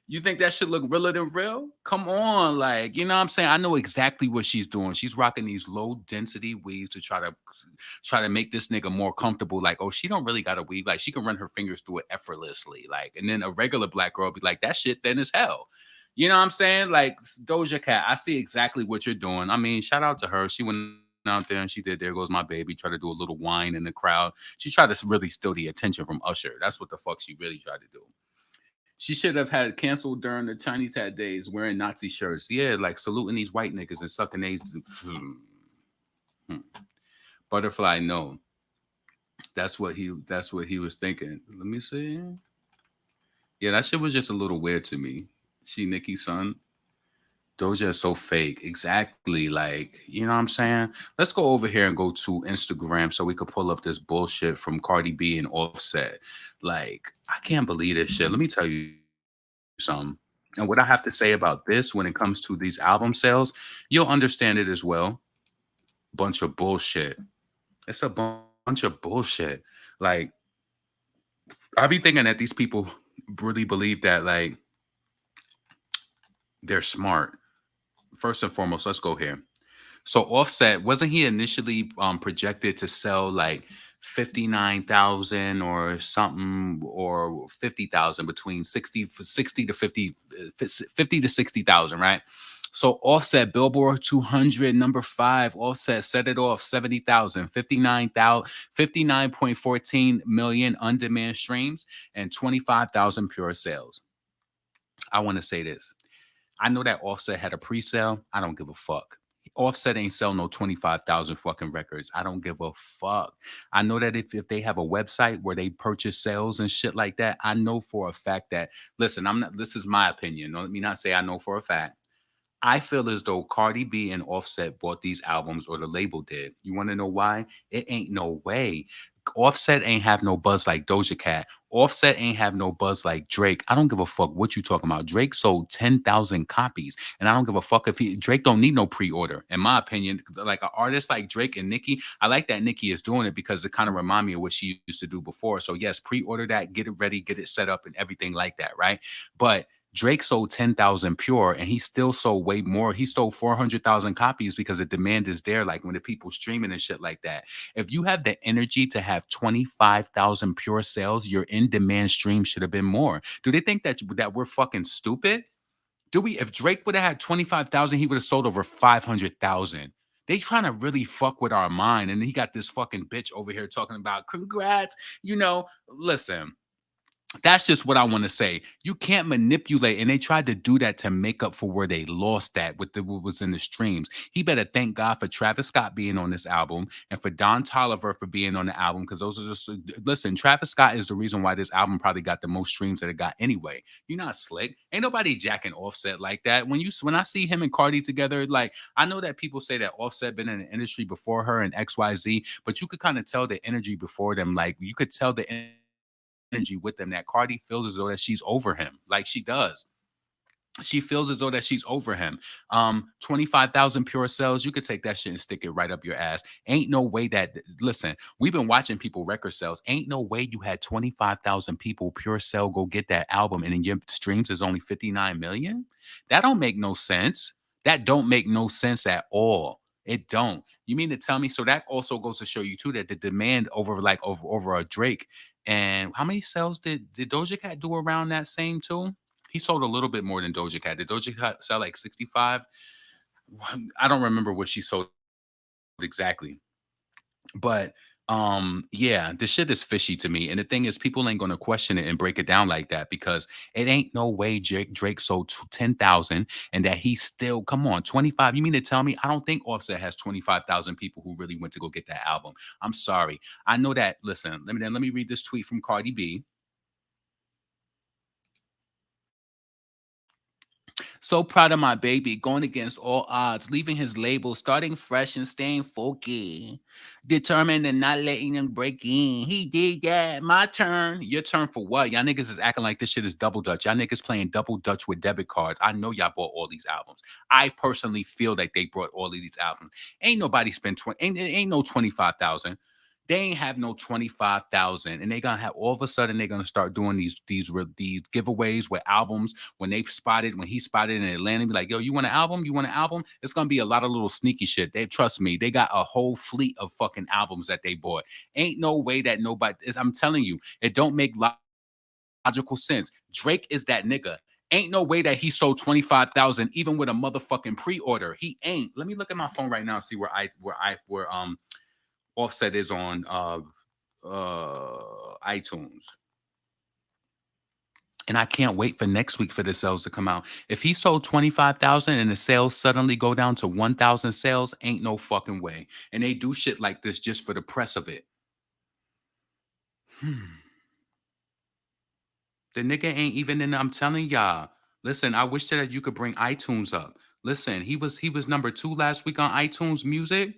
You think that shit look realer than real? Come on, like, you know what I'm saying? I know exactly what she's doing. She's rocking these low density weaves to try to make this nigga more comfortable. Like, oh, she don't really got a weave. Like, she can run her fingers through it effortlessly. Like, and then a regular black girl be like, that shit thin as hell. You know what I'm saying? Like Doja Cat, I see exactly what you're doing. I mean, shout out to her. She went out there and she did There Goes My Baby, try to do a little whine in the crowd. She tried to really steal the attention from Usher. That's what the fuck she really tried to do. She should have had canceled during the Chinese hat days wearing Nazi shirts. Yeah, like saluting these white niggas and sucking these. Butterfly, no. That's what he was thinking. Let me see. Yeah, that shit was just a little weird to me. She Nicki's son. Doja is so fake. Exactly. Like, you know what I'm saying? Let's go over here and go to Instagram so we could pull up this bullshit from Cardi B and Offset. Like, I can't believe this shit. Let me tell you something. And what I have to say about this when it comes to these album sales, you'll understand it as well. Bunch of bullshit. It's a bunch of bullshit. Like, I be thinking that these people really believe that, like, they're smart. First and foremost, let's go here. So Offset, wasn't he initially projected to sell like 59,000 or something, or 50,000, between 60 to 50 to 60,000, right? So Offset, Billboard 200, number 5, Offset set it off 70,000, 59.14 million on-demand streams, and 25,000 pure sales. I want to say this. I know that Offset had a pre-sale. I don't give a fuck. Offset ain't sell no 25,000 fucking records. I don't give a fuck. I know that if they have a website where they purchase sales and shit like that, I know for a fact that, listen, this is my opinion. Let me not say I know for a fact. I feel as though Cardi B and Offset bought these albums, or the label did. You want to know why? It ain't no way. Offset ain't have no buzz like Doja Cat. Offset ain't have no buzz like Drake. I don't give a fuck what you talking about. Drake sold 10,000 copies, and I don't give a fuck if Drake don't need no pre-order. In my opinion, like an artist like Drake and Nicki, I like that Nicki is doing it because it kind of remind me of what she used to do before. So yes, pre-order that, get it ready, get it set up, and everything like that, right? But Drake sold 10,000 pure, and he still sold way more. He sold 400,000 copies because the demand is there, like when the people streaming and shit like that. If you have the energy to have 25,000 pure sales, your in-demand stream should have been more. Do they think that we're fucking stupid? If Drake would have had 25,000, he would have sold over 500,000. They trying to really fuck with our mind, and he got this fucking bitch over here talking about congrats. Listen. That's just what I want to say. You can't manipulate, and they tried to do that to make up for where they lost that with what was in the streams. He better thank God for Travis Scott being on this album and for Don Toliver for being on the album, because those are just, listen, Travis Scott is the reason why this album probably got the most streams that it got anyway. You're not slick. Ain't nobody jacking Offset like that. When I see him and Cardi together, like, I know that people say that Offset been in the industry before her and XYZ, but you could kind of tell the energy before them. Like, you could tell the energy with them that Cardi feels as though that she's over him. Like, she does. She feels as though that she's over him. 25,000 pure sales, you could take that shit and stick it right up your ass. Ain't no way that, listen, we've been watching people record sales. Ain't no way you had 25,000 people pure sell go get that album, and in your streams is only 59 million. That don't make no sense. That don't make no sense at all. It don't. You mean to tell me? So that also goes to show you too that the demand over a Drake. And how many sales did Doja Cat do around that same too? He sold a little bit more than Doja Cat. Did Doja Cat sell like 65? I don't remember what she sold exactly. But yeah, the shit is fishy to me. And the thing is, people ain't gonna question it and break it down like that, because it ain't no way Drake sold 10,000 and that he still, come on, 25. You mean to tell me? I don't think Offset has 25,000 people who really went to go get that album. I'm sorry. I know that. Listen, let me read this tweet from Cardi B. So proud of my baby, going against all odds, leaving his label, starting fresh and staying funky. Determined and not letting him break in. He did that. My turn. Your turn for what? Y'all niggas is acting like this shit is double dutch. Y'all niggas playing double dutch with debit cards. I know y'all bought all these albums. I personally feel that they brought all of these albums. Ain't nobody spent ain't no 25,000. They ain't have no 25,000, and they gonna have all of a sudden they're gonna start doing these giveaways with albums when he spotted in Atlanta. Be like, yo, you want an album? You want an album? It's gonna be a lot of little sneaky shit. They trust me. They got a whole fleet of fucking albums that they bought. Ain't no way that nobody is. I'm telling you, it don't make logical sense. Drake is that nigga. Ain't no way that he sold 25,000 even with a motherfucking pre-order. He ain't. Let me look at my phone right now and see where Offset is on iTunes. And I can't wait for next week for the sales to come out. If he sold 25,000 and the sales suddenly go down to 1,000 sales, ain't no fucking way. And they do shit like this just for the press of it. The nigga ain't even in. I'm telling y'all. Listen, I wish that you could bring iTunes up. Listen, he was number 2 last week on iTunes Music.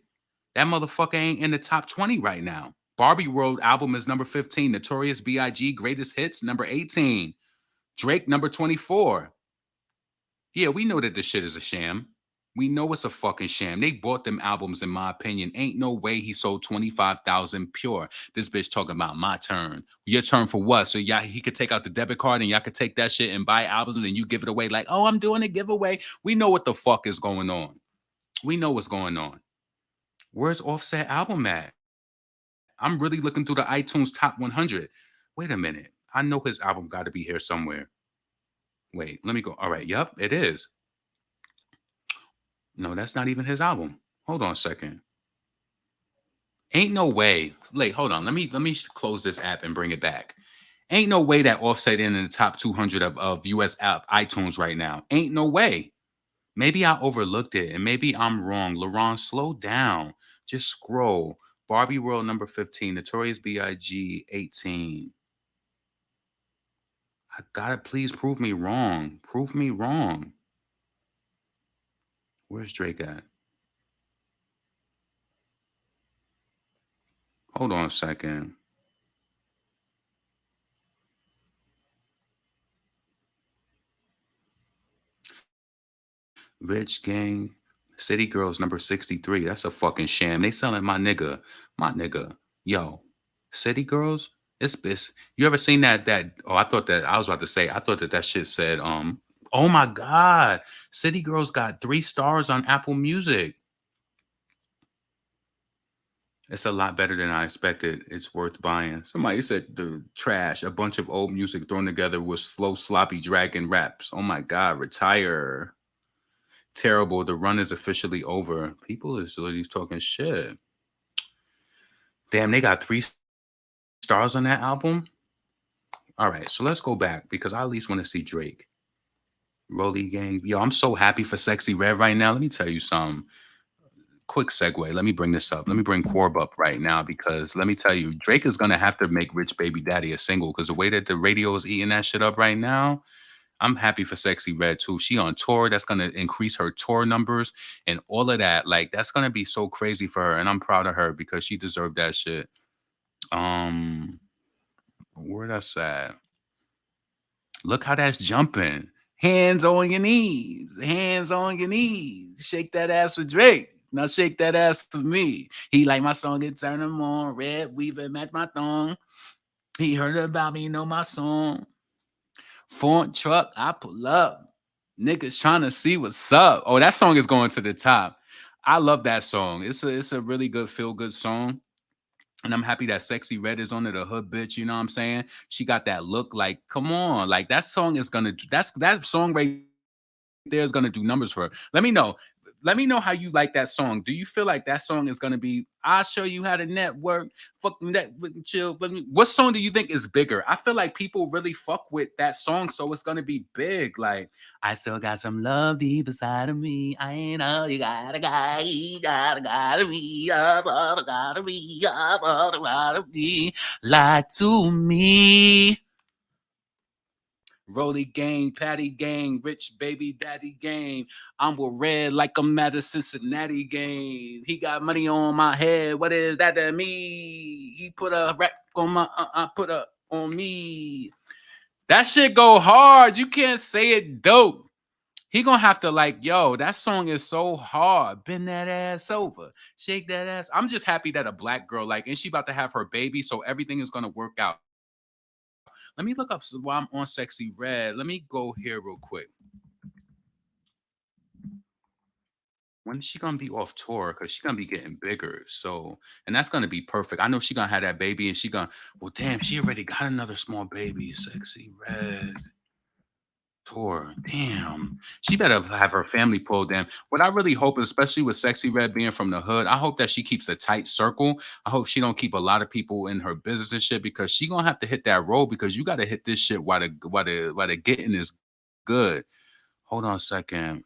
That motherfucker ain't in the top 20 right now. Barbie World album is number 15. Notorious B.I.G. Greatest Hits, number 18. Drake, number 24. Yeah, we know that this shit is a sham. We know it's a fucking sham. They bought them albums, in my opinion. Ain't no way he sold 25,000 pure. This bitch talking about my turn. Your turn for what? So y'all, he could take out the debit card and y'all could take that shit and buy albums and then you give it away like, oh, I'm doing a giveaway. We know what the fuck is going on. We know what's going on. Where's Offset album at? I'm really looking through the iTunes top 100. Wait a minute. I know his album got to be here somewhere. Wait, let me go. All right. Yep, it is. No, that's not even his album. Hold on a second. Ain't no way. Wait, hold on. Let me close this app and bring it back. Ain't no way that Offset in the top 200 of US app iTunes right now. Ain't no way. Maybe I overlooked it and maybe I'm wrong. LaRon, slow down. Just scroll. Barbie World number 15. Notorious B.I.G. 18. I gotta please prove me wrong. Prove me wrong. Where's Drake at? Hold on a second. Rich Gang. City Girls number 63. That's a fucking sham. They selling my nigga. My nigga. Yo. City Girls? It's you ever seen that I thought that shit said oh my god. City Girls got 3 stars on Apple Music. It's a lot better than I expected. It's worth buying. Somebody said the trash, a bunch of old music thrown together with slow, sloppy dragon raps. Oh my god, retire. Terrible. The run is officially over. People is really talking shit. Damn, they got 3 stars on that album. All right, so let's go back because I at least want to see Drake. Rolly Gang. Yo, I'm so happy for Sexyy Red right now. Let me tell you something. Quick segue. Let me bring this up. Let me bring Corb up right now because let me tell you, Drake is going to have to make Rich Baby Daddy a single because the way that the radio is eating that shit up right now, I'm happy for Sexyy Red too. She on tour. That's going to increase her tour numbers and all of that. Like, that's going to be so crazy for her. And I'm proud of her because she deserved that shit. Where that's at? Look how that's jumping. Hands on your knees. Hands on your knees. Shake that ass for Drake. Now shake that ass for me. He like my song, it turn him on. Red weaver, match my thong. He heard about me, know my song. Ford truck, I pull up. Niggas trying to see what's up. Oh, that song is going to the top. I love that song. It's a really good feel-good song. And I'm happy that Sexyy Red is on it, a hood bitch, you know what I'm saying? She got that look like, come on. Like, that song is gonna, that song right there is gonna do numbers for her. Let me know. Let me know how you like that song. Do you feel like that song is gonna be, I'll show you how to network, fucking that, chill. What song do you think is bigger? I feel like people really fuck with that song, so it's gonna be big. Like, I still got some love deep inside of me. I ain't all you gotta be, gotta be, lie to me. Rolly gang, Patty gang, rich baby daddy gang. I'm with Red like I'm at a Cincinnati game. He got money on my head. What is that to me? He put a rack on my, put a on me. That shit go hard. You can't say it dope. He gonna have to like, yo, that song is so hard. Bend that ass over, shake that ass. I'm just happy that a black girl like, and she about to have her baby, so everything is gonna work out. Let me look up while I'm on Sexyy Red. Let me go here real quick. When is she gonna be off tour? Because she's gonna be getting bigger. So, and that's gonna be perfect. I know she gonna have that baby, and she gonna. Well, damn, she already got another small baby. Sexyy Red tour. Damn, she better have her family pulled in. What I really hope, especially with Sexyy Red being from the hood, I hope that she keeps a tight circle. I hope she don't keep a lot of people in her business and shit because she gonna have to hit that road because you got to hit this shit while the getting is good. Hold on a second.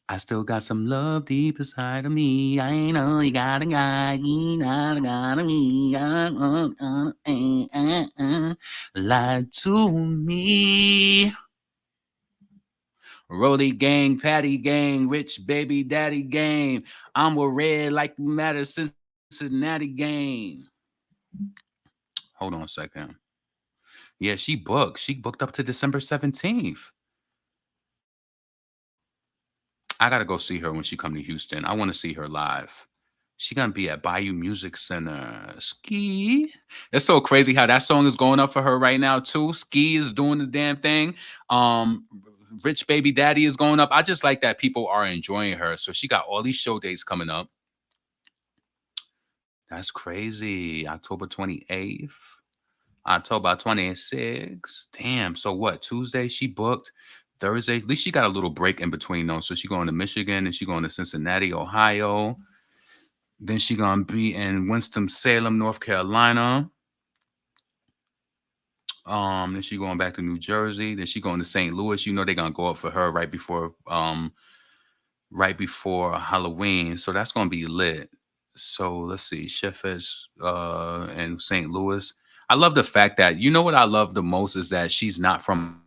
I still got some love deep inside of me. I know you got a guy, you got a guy to me. Lie to me. Rolly gang, Patty gang, rich baby daddy gang. I'm with Red like Madison Cincinnati gang. Hold on a second. Yeah, she booked. She booked up to December 17th. I gotta go see her when she come to Houston. I want to see her live. She gonna be at Bayou Music Center. Ski. It's so crazy how that song is going up for her right now too. Ski is doing the damn thing. Rich Baby Daddy is going up. I just like that people are enjoying her. So she got all these show dates coming up. That's crazy. October 28th. October 26th. Damn. So what? Tuesday she booked. Thursday. At least she got a little break in between those. So she going to Michigan and she going to Cincinnati, Ohio. Then she gonna be in Winston-Salem, North Carolina. Then she going back to New Jersey. Then she going to St. Louis. You know they're gonna go up for her right before Halloween. So that's gonna be lit. So let's see, Sheffield and St. Louis. I love the fact that you know what I love the most is that she's not from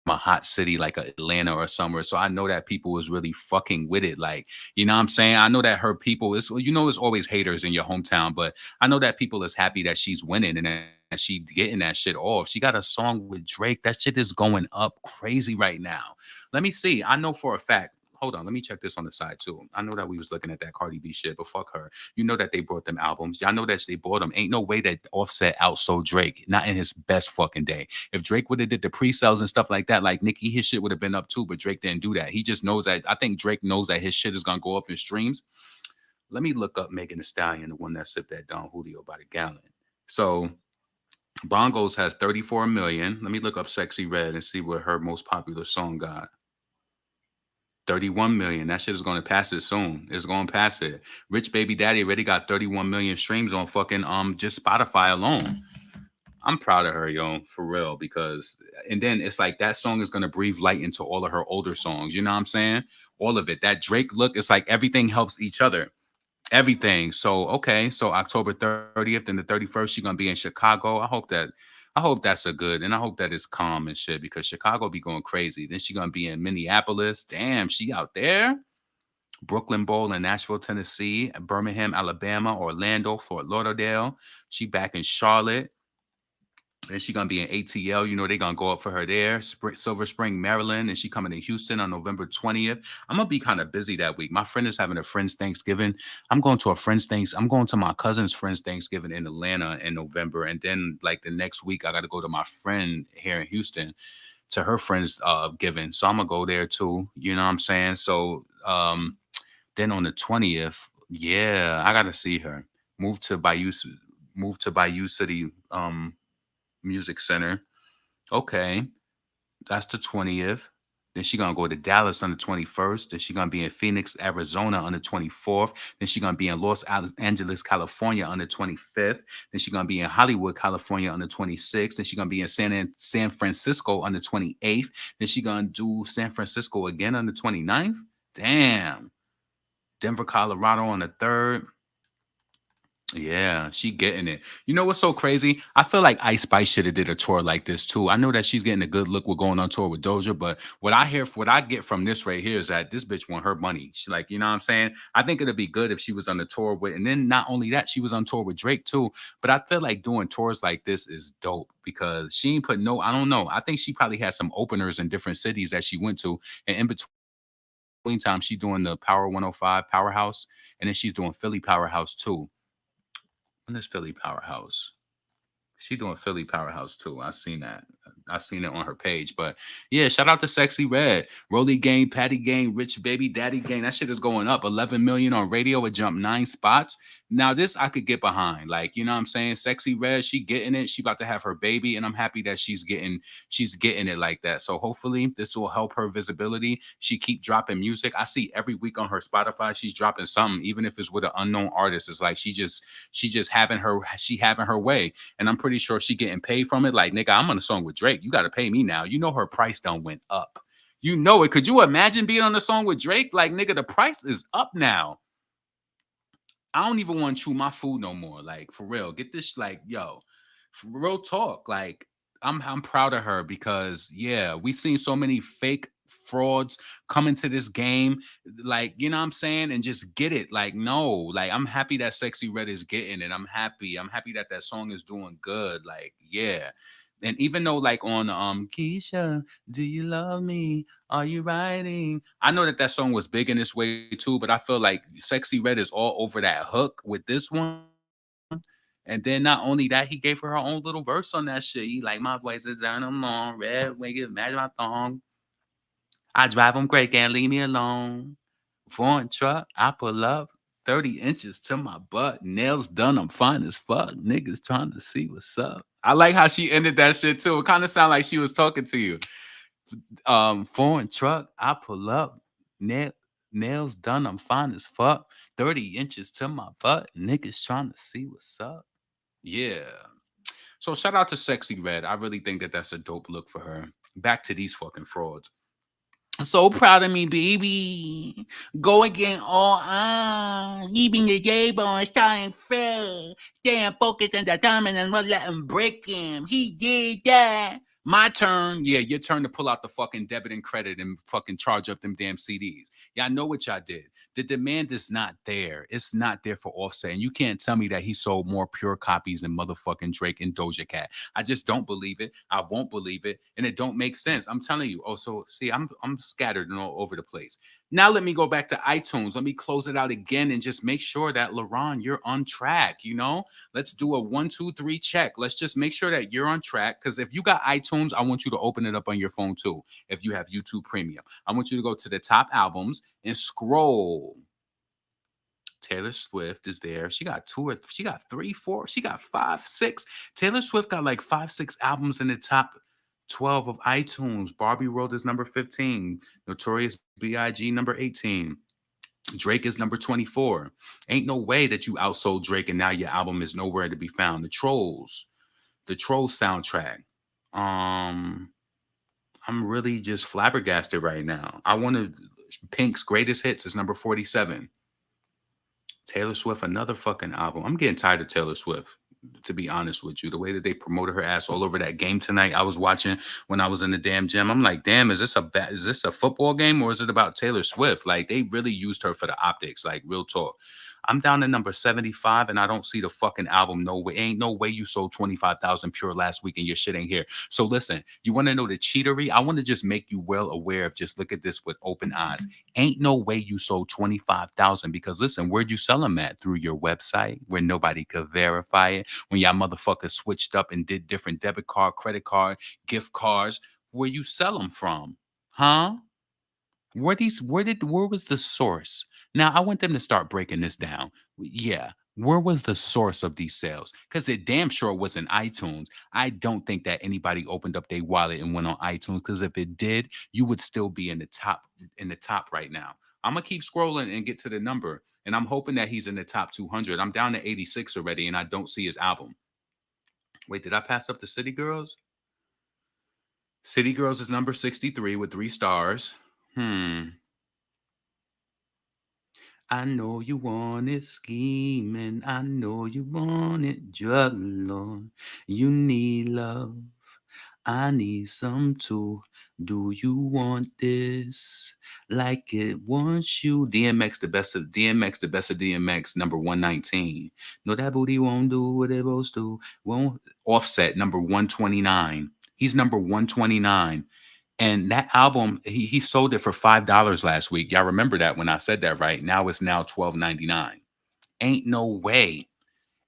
a hot city like Atlanta or somewhere. So I know that people is really fucking with it. Like, you know what I'm saying? I know that her people is, you know, it's always haters in your hometown, but I know that people is happy that she's winning and that she getting that shit off. She got a song with Drake. That shit is going up crazy right now. Let me see. I know for a fact. Hold on, let me check this on the side too. I know that we was looking at that Cardi B shit, but fuck her. You know that they brought them albums. Y'all know that they bought them. Ain't no way that Offset outsold Drake. Not in his best fucking day. If Drake would have did the pre-sales and stuff like that, like Nicki, his shit would have been up too, but Drake didn't do that. He just knows that. I think Drake knows that his shit is gonna go up in streams. Let me look up Megan Thee Stallion, the one that sipped that Don Julio by the gallon. So Bongos has 34 million. Let me look up Sexyy Red and see what her most popular song got. 31 million. That shit is going to pass it soon. It's going to pass it. Rich Baby Daddy already got 31 million streams on fucking just Spotify alone. I'm proud of her, yo, for real, because and then it's like that song is going to breathe light into all of her older songs. You know what I'm saying? All of it. That Drake look, it's like everything helps each other. Everything. So, okay. So October 30th and the 31st, she's going to be in Chicago. I hope that's a good, and I hope that it's calm and shit because Chicago be going crazy. Then she gonna be in Minneapolis. Damn, she out there. Brooklyn Bowl in Nashville, Tennessee, Birmingham, Alabama, Orlando, Fort Lauderdale. She back in Charlotte. Then she gonna be in ATL. You know they gonna go up for her there. Silver Spring, Maryland, and she coming to Houston on November 20th. I'm gonna be kind of busy that week. My friend is having a friend's Thanksgiving. I'm going to my cousin's friend's Thanksgiving in Atlanta in November, and then like the next week I got to go to my friend here in Houston to her friend's giving. So I'm gonna go there too. You know what I'm saying? So then on the 20th, yeah, I gotta see her. Move to Bayou City. Music Center. Okay. That's the 20th. Then she gonna go to Dallas on the 21st. Then she gonna be in Phoenix, Arizona on the 24th. Then she gonna be in Los Angeles, California on the 25th. Then she gonna be in Hollywood, California on the 26th. Then she gonna be in San Francisco on the 28th. Then she gonna do San Francisco again on the 29th. Damn. Denver, Colorado on the 3rd. Yeah, she getting it. You know what's so crazy? I feel like Ice Spice should have did a tour like this too. I know that she's getting a good look with going on tour with Doja, but what I get from this right here is that this bitch want her money. She like, you know what I'm saying? I think it'd be good if she was on the tour with, and then not only that, she was on tour with Drake too. But I feel like doing tours like this is dope because she ain't put no, I don't know. I think she probably had some openers in different cities that she went to, and in between time, she doing the Power 105 Powerhouse, and then she's doing Philly Powerhouse too. When is Philly Powerhouse? She doing Philly Powerhouse too. I seen that. I seen it on her page. But yeah, shout out to Sexyy Red. Rolly Gang, Patty Gang, Rich Baby Daddy Gang. That shit is going up. 11 million on radio. It jumped 9 spots. Now this I could get behind. Like, you know what I'm saying? Sexyy Red, she getting it. She about to have her baby. And I'm happy that she's getting it like that. So hopefully this will help her visibility. She keep dropping music. I see every week on her Spotify, she's dropping something, even if it's with an unknown artist. It's like she just having her way. And I'm pretty sure she getting paid from it. Like, nigga, I'm on a song with Drake. You got to pay me now. You know her price done went up. You know it. Could you imagine being on a song with Drake? Like, nigga, the price is up now. I don't even want to chew my food no more. Like, for real. Get this, like, yo, for real talk. Like, I'm proud of her because, yeah, we seen so many fake frauds come into this game. Like, you know what I'm saying? And just get it. Like, no. Like, I'm happy that Sexyy Red is getting it. I'm happy. I'm happy that that song is doing good. Like, yeah. And even though, like, on Keisha, do you love me? Are you riding? I know that that song was big in this way too, but I feel like Sexyy Red is all over that hook with this one. And then not only that, he gave her own little verse on that shit. He like, my voice is down, I'm long, red wig, match my thong. I drive them great, can't leave me alone. Foreign truck, I pull up. 30 inches to my butt. Nails done, I'm fine as fuck. Niggas trying to see what's up. I like how she ended that shit too. It kind of sounded like she was talking to you. Foreign truck, I pull up. Nails done, I'm fine as fuck. 30 inches to my butt. Niggas trying to see what's up. Yeah. So shout out to Sexyy Red. I really think that that's a dope look for her. Back to these fucking frauds. So proud of me, baby. Go again all on. Leaving the J-Bone, starting fair. Staying focused on the diamond and won't let him break him. He did that. My turn. Yeah, your turn to pull out the fucking debit and credit and fucking charge up them damn CDs. Yeah, I know what y'all did. The demand is not there. It's not there for Offset. And you can't tell me that he sold more pure copies than motherfucking Drake and Doja Cat. I just don't believe it. I won't believe it. And it don't make sense. I'm telling you. Oh, so see, I'm scattered and all over the place. Now let me go back to iTunes. Let me close it out again and just make sure that LaRon, you're on track. You know, let's do a 1, 2, 3 check. Let's just make sure that you're on track. Because if you got iTunes, I want you to open it up on your phone too. If you have YouTube Premium, I want you to go to the top albums and scroll. Taylor Swift is there. She got 3, 4, she got 5, 6. Taylor Swift got like 5, 6 albums in the top 12 of iTunes. Barbie World is number 15. Notorious B.I.G. number 18. Drake is number 24. Ain't no way that you outsold Drake and now your album is nowhere to be found. The Trolls soundtrack. I'm really just flabbergasted right now. I want to Pink's Greatest Hits is number 47. Taylor Swift, another fucking album. I'm getting tired of Taylor Swift, to be honest with you. The way that they promoted her ass all over that game tonight, I was watching when I was in the damn gym. I'm like, damn, is this a football game or is it about Taylor Swift? Like, they really used her for the optics, like, real talk. I'm down to number 75 and I don't see the fucking album. No way. Ain't no way you sold 25,000 pure last week and your shit ain't here. So listen, you want to know the cheatery? I want to just make you well aware of, just look at this with open eyes. Ain't no way you sold 25,000 because listen, where'd you sell them at? Through your website where nobody could verify it? When y'all motherfuckers switched up and did different debit card, credit card, gift cards, where you sell them from? Huh? Where was the source? Now I want them to start breaking this down. Yeah. Where was the source of these sales? Because it damn sure wasn't iTunes. I don't think that anybody opened up their wallet and went on iTunes. Because if it did, you would still be in the top right now. I'm gonna keep scrolling and get to the number. And I'm hoping that he's in the top 200. I'm down to 86 already, and I don't see his album. Wait, did I pass up the City Girls? City Girls is number 63 with 3 stars. I know you want it scheming. I know you want it drug lord. You need love. I need some too. Do you want this like it wants you? DMX, the best of DMX, the best of DMX, number 119. No, that booty won't do what it supposed to. Won't. Offset, number 129. He's number 129. And that album, he sold it for $5 last week. Y'all remember that when I said that, right? Now it's now $12.99. Ain't no way.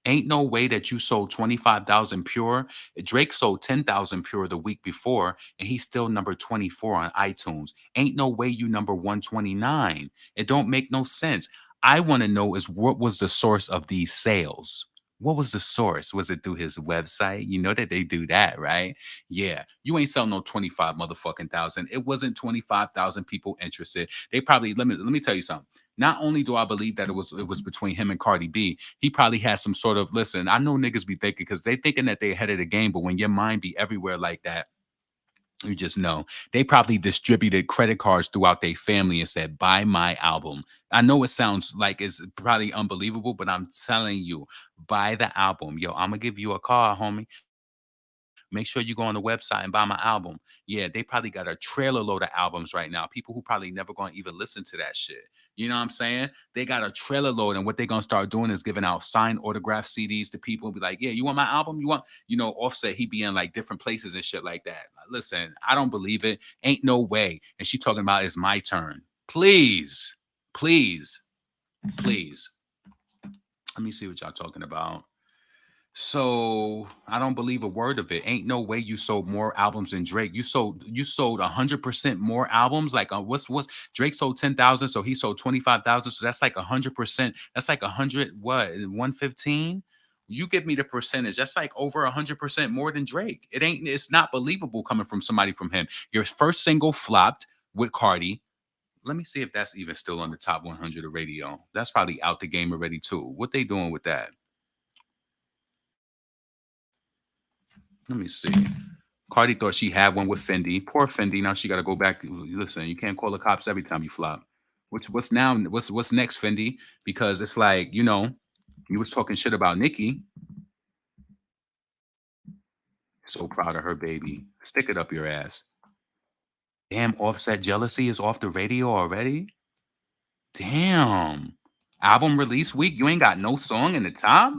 Ain't no way that you sold 25,000 pure. Drake sold 10,000 pure the week before, and he's still number 24 on iTunes. Ain't no way you number 129. It don't make no sense. I want to know is what was the source of these sales? What was the source? Was it through his website? You know that they do that, right? Yeah. You ain't selling no 25 motherfucking thousand. It wasn't 25,000 people interested. They probably let me tell you something. Not only do I believe that it was between him and Cardi B, he probably has some sort of listen. I know niggas be thinking because they thinking that they ahead of the game, but when your mind be everywhere like that, you just know they probably distributed credit cards throughout their family and said, "Buy my album." I know it sounds like it's probably unbelievable, but I'm telling you, buy the album. Yo, I'm gonna give you a call, homie. Make sure you go on the website and buy my album. Yeah, they probably got a trailer load of albums right now. People who probably never going to even listen to that shit. You know what I'm saying? They got a trailer load, and what they're going to start doing is giving out signed autograph CDs to people and be like, yeah, you want my album? You want, Offset, he be in like different places and shit like that. Listen, I don't believe it. Ain't no way. And she talking about it's my turn. Please, please, please. Let me see what y'all talking about. So I don't believe a word of it. Ain't no way you sold more albums than Drake. You sold 100% more albums. Like what's Drake sold 10,000, so he sold 25,000. So that's like 100%. That's like 100 what 115. You give me the percentage. That's like over 100% more than Drake. It's not believable coming from somebody from him. Your first single flopped with Cardi. Let me see if that's even still on the top 100 of radio. That's probably out the game already too. What they doing with that? Let me see. Cardi thought she had one with Fendi. Poor Fendi. Now she got to go back. Listen, you can't call the cops every time you flop. What's next, Fendi? Because it's like, you was talking shit about Nicki. So proud of her, baby. Stick it up your ass. Damn, Offset Jealousy is off the radio already? Damn. Album release week, you ain't got no song in the top?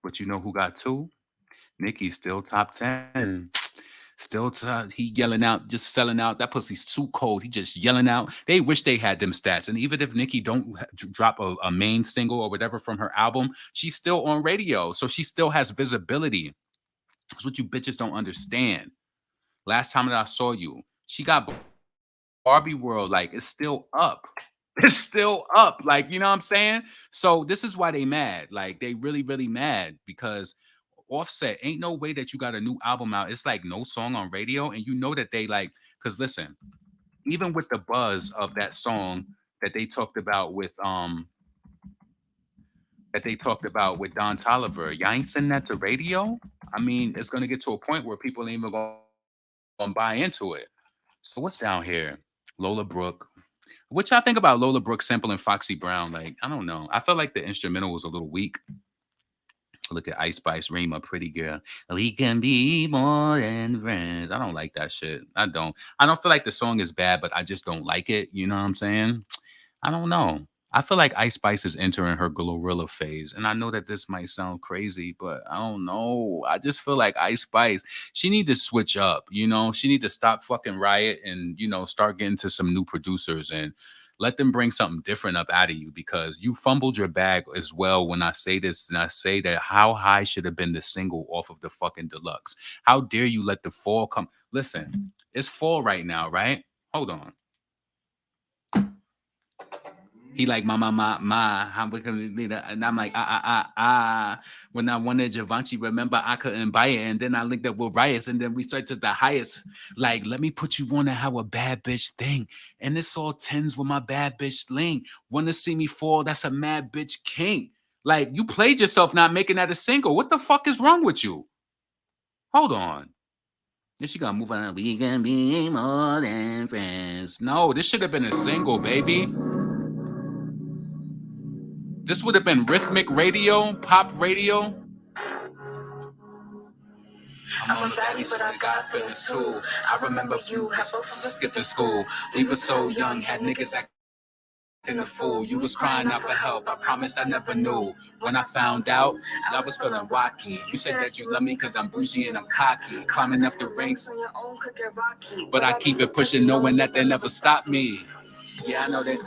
But you know who got two? Nicki still top 10. Still, he yelling out, just selling out. That pussy's too cold. He just yelling out. They wish they had them stats. And even if Nicki don't drop a main single or whatever from her album, she's still on radio. So she still has visibility. That's what you bitches don't understand. Last time that I saw you, she got Barbie World. Like, it's still up. It's still up. Like, you know what I'm saying? So this is why they mad. Like, they really, really mad because Offset, ain't no way that you got a new album out. It's like no song on radio. And you know that they like, because listen, even with the buzz of that song that they talked about with Don Toliver, y'all ain't sending that to radio. I mean, it's gonna get to a point where people ain't even gonna buy into it. So what's down here? Lola Brooke. What y'all think about Lola Brooke sampling Foxy Brown? Like, I don't know. I felt like the instrumental was a little weak. Look at Ice Spice, Rima, Pretty Girl. We can be more than friends. I don't like that shit. I don't feel like the song is bad, but I just don't like it. You know what I'm saying? I don't know. I feel like Ice Spice is entering her Glorilla phase. And I know that this might sound crazy, but I don't know. I just feel like Ice Spice, she need to switch up. She need to stop fucking Riot and, start getting to some new producers and let them bring something different up out of you, because you fumbled your bag as well when I say this. And I say that how high should have been the single off of the fucking deluxe? How dare you let the fall come? Listen, it's fall right now, right? Hold on. He like, my, how we can lead it? And I'm like, When I wanted Givenchy, remember I couldn't buy it. And then I linked up with Riots, and then we started to the highest. Like, let me put you on to how a bad bitch thing. And it's all tens with my bad bitch sling. Wanna see me fall? That's a mad bitch king. Like, you played yourself not making that a single. What the fuck is wrong with you? Hold on. Then she gonna move on. We can be more than friends. No, this should have been a single, baby. This would have been rhythmic radio, pop radio. I'm a baddie, but I got feelings too. I remember you had both of us skipping school. We were so young, had niggas acting a fool. You was crying out for help. I promised I never knew. When I found out, I was feeling rocky. You said that you love me because I'm bougie and I'm cocky. Climbing up the ranks on your own could get rocky. But I keep it pushing, knowing that they never stop me. Yeah, I know that.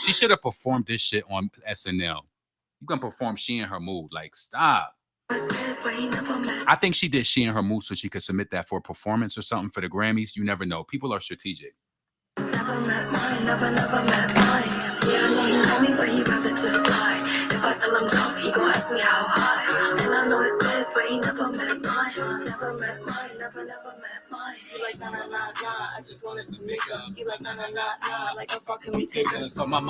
She should have performed this shit on SNL. You gonna perform She in Her Mood? Like, stop. I think she did She in Her Mood so she could submit that for a performance or something for the Grammys. You never know. People are strategic. Never met mine, never met mine. Yeah, I know you call me, but he rather just lie. If I tell him jump, he gon' ask me how high. And I know it's this, but he never met mine. Never met mine, never met mine. He like, nah, nah, nah, nah, I just want us to make up. He like, nah, nah, nah, nah, like, how far can we take us? So my.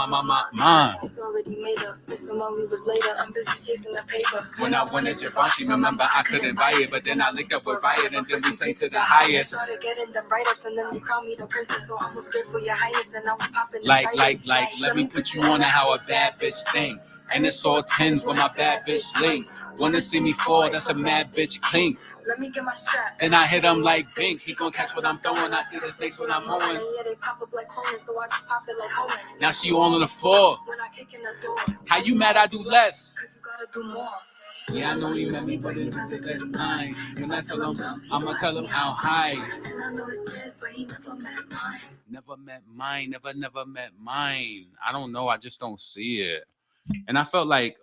It's already made up. Missing when we was later, I'm busy chasing the paper. When I wanted Givenchy, remember I couldn't buy it, but then I linked up with Riot and then we played to the highest. Started getting them write-ups and then they call me the princess, so I'm straight for your highness and I was popping like, let me put you on to how a bad bitch think. And it's all tens with my bad bitch link. Wanna see me fall, that's a mad bitch clink. Let me get my strap. Then I hit him like Binks. He gon' catch what I'm throwing. I see the snakes when I'm mowing. Yeah, they pop up like clones, so I just pop it like Homan. Now she all on the floor. When I kick in the door. How you mad I do less? Cause you gotta do more. Yeah, I know he met me, but he rather just mine. When I tell him, I'ma tell him how high. And I know it's this, but he never met mine. Never met mine, never met mine. I don't know, I just don't see it. And I felt like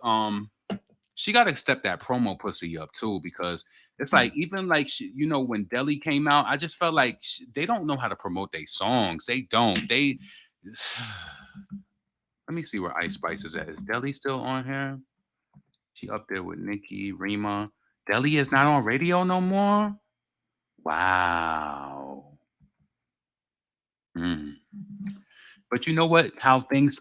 she got to step that promo pussy up too, because it's like, even like you know, when Deli came out, I just felt like they don't know how to promote their songs. They don't. Let me see where Ice Spice is at. Is Deli still on here? She up there with Nicki, Rima. Deli is not on radio no more. Wow. But you know what? How things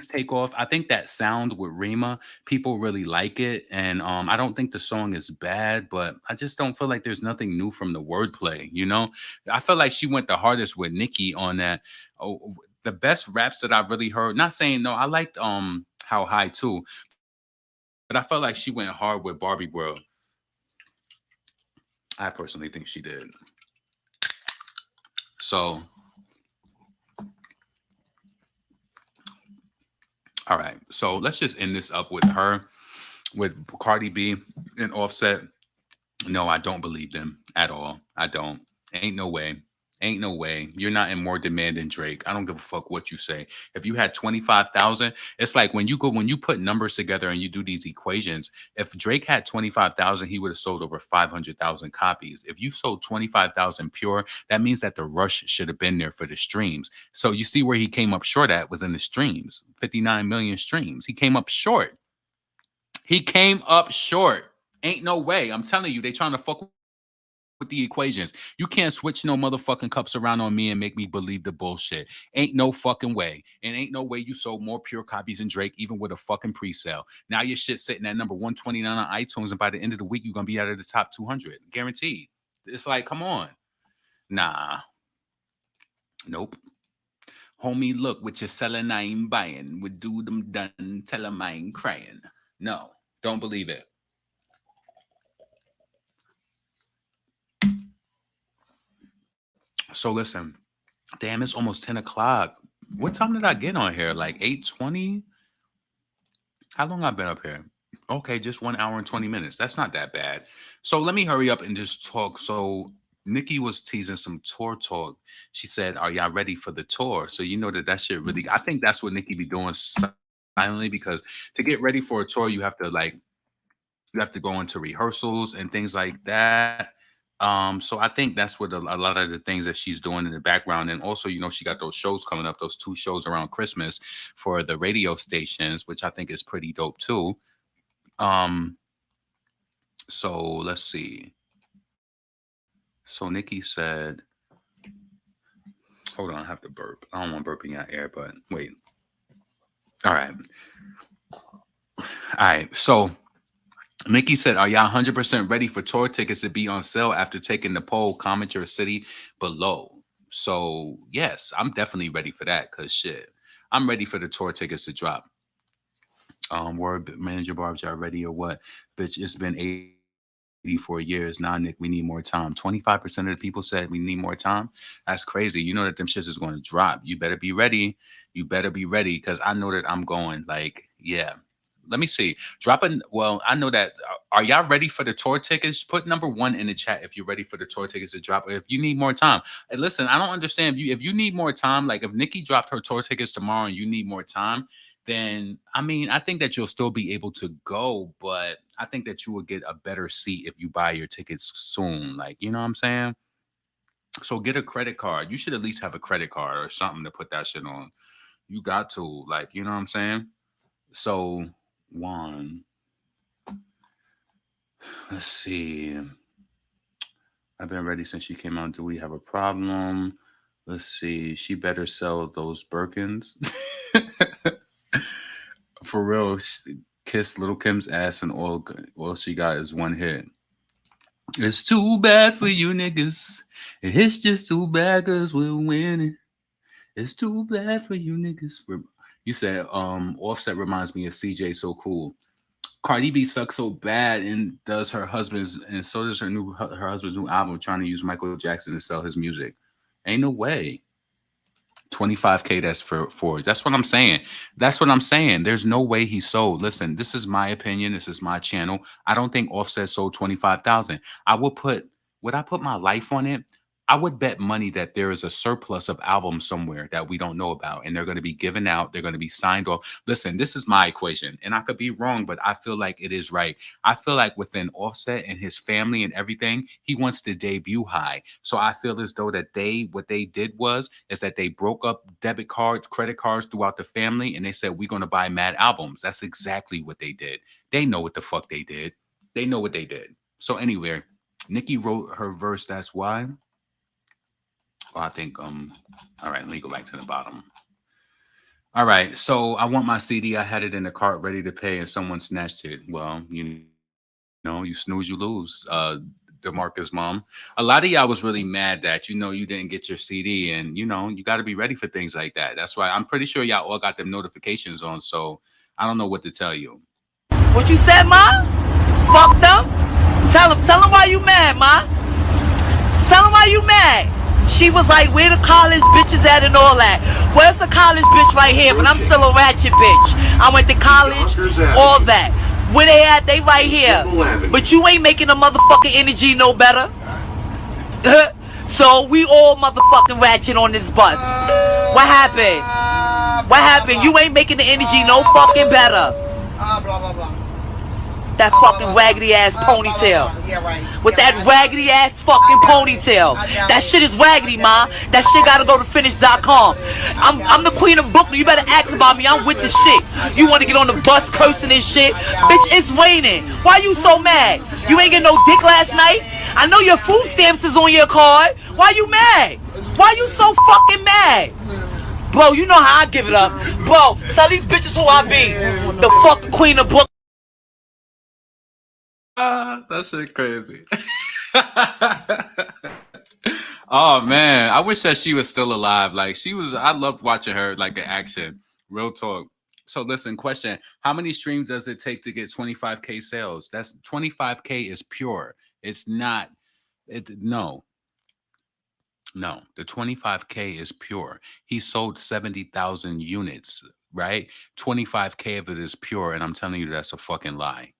take off. I think that sound with Rima, people really like it, and I don't think the song is bad, but I just don't feel like there's nothing new from the wordplay. You know, I feel like she went the hardest with Nicki on that. Oh, the best raps that I've really heard. Not saying no, I liked How High too, but I felt like she went hard with Barbie World. I personally think she did. So. All right, so let's just end this up with her, with Cardi B and Offset. No, I don't believe them at all. I don't. Ain't no way. Ain't no way. You're not in more demand than Drake. I don't give a fuck what you say. If you had 25,000, it's like when you put numbers together and you do these equations, if Drake had 25,000, he would have sold over 500,000 copies. If you sold 25,000 pure, that means that the rush should have been there for the streams. So you see where he came up short at was in the streams, 59 million streams. He came up short. He came up short. Ain't no way. I'm telling you, they trying to fuck with the equations. You can't switch no motherfucking cups around on me and make me believe the bullshit. Ain't no fucking way. And ain't no way you sold more pure copies than Drake, even with a fucking pre-sale. Now your shit sitting at number 129 on iTunes, and by the end of the week, you're gonna be out of the top 200. Guaranteed. It's like, come on. Nah. Nope. Homie, look, what you're selling, I ain't buying. Would do them done, tell them I ain't crying. No, don't believe it. So listen, damn, it's almost 10 o'clock. What time did I get on here? Like 8:20? How long I've been up here? Okay, just 1 hour and 20 minutes. That's not that bad. So let me hurry up and just talk. So Nicki was teasing some tour talk. She said, are y'all ready for the tour? So you know that shit really, I think that's what Nicki be doing silently, because to get ready for a tour, you have to go into rehearsals and things like that. So I think that's what a lot of the things that she's doing in the background. And also, you know, she got those shows coming up, those 2 shows around Christmas for the radio stations, which I think is pretty dope too. So let's see. So Nicki said, hold on, I have to burp. I don't want burping out air, but wait. All right. So Nikki said, "Are y'all 100% ready for tour tickets to be on sale after taking the poll? Comment your city below." So yes, I'm definitely ready for that. Cause shit, I'm ready for the tour tickets to drop. Word manager Barbs, y'all ready or what? Bitch, it's been 84 years. Nah, Nick, we need more time. 25% of the people said we need more time. That's crazy. You know that them shits is going to drop. You better be ready. You better be ready because I know that I'm going. Like, yeah. Let me see. Dropping. Well, I know that. Are y'all ready for the tour tickets? Put number 1 in the chat if you're ready for the tour tickets to drop. Or if you need more time. And listen, I don't understand if you need more time. Like if Nikki dropped her tour tickets tomorrow and you need more time, then I mean, I think that you'll still be able to go, but I think that you will get a better seat if you buy your tickets soon. Like, you know what I'm saying? So get a credit card. You should at least have a credit card or something to put that shit on. You got to, like, you know what I'm saying? So, one, let's see. I've been ready since she came out. Do we have a problem? Let's see. She better sell those Birkins. For real, kiss Little Kim's ass and all she got is one hit. It's too bad for you niggas. It's just too bad cause we're winning. It's too bad for you niggas. You said Offset reminds me of CJ So Cool. Cardi B sucks so bad and does her husband's and so does her husband's new album trying to use Michael Jackson to sell his music. Ain't no way. 25K, that's for Forge. That's what I'm saying. That's what I'm saying. There's no way he sold. Listen, this is my opinion. This is my channel. I don't think Offset sold 25,000. Would I put my life on it? I would bet money that there is a surplus of albums somewhere that we don't know about, and they're going to be given out. They're going to be signed off. Listen, this is my equation, and I could be wrong, but I feel like it is right. I feel like within Offset and his family and everything, he wants to debut high. So I feel as though that what they did is that they broke up debit cards, credit cards throughout the family, and they said, we're going to buy mad albums. That's exactly what they did. They know what the fuck they did. They know what they did. So anyway, Nikki wrote her verse, that's why. Well, I think, all right, let me go back to the bottom. All right, so I want my CD. I had it in the cart ready to pay and someone snatched it. Well, you know, you snooze, you lose. DeMarcus' mom. A lot of y'all was really mad that, you didn't get your CD and, you got to be ready for things like that. That's why I'm pretty sure y'all all got them notifications on. So I don't know what to tell you. What you said, ma? Fucked up? Tell him why you mad, ma. Tell him why you mad. She was like, where the college bitches at and all that. Where's the college bitch right here? But I'm still a ratchet bitch. I went to college, all that. Where they at? They right here. But you ain't making the motherfucking energy no better. So we all motherfucking ratchet on this bus. What happened? What happened? You ain't making the energy no fucking better. Blah, blah, blah. That fucking raggedy ass ponytail. With that raggedy ass fucking ponytail. That shit is raggedy, ma. That shit gotta go to finish.com. I'm the queen of Brooklyn. You better ask about me. I'm with the shit. You wanna get on the bus cursing and shit? Bitch, it's raining. Why you so mad? You ain't get no dick last night? I know your food stamps is on your card. Why you mad? Why you so fucking mad? Bro, you know how I give it up. Bro, tell these bitches who I be. The fucking queen of Brooklyn. That shit crazy. Oh man, I wish that she was still alive. Like I loved watching her like in action. Real talk. So listen, question: how many streams does it take to get 25K sales? That's 25K is pure. It's not. No. The 25K is pure. He sold 70,000 units, right? 25K of it is pure, and I'm telling you that's a fucking lie.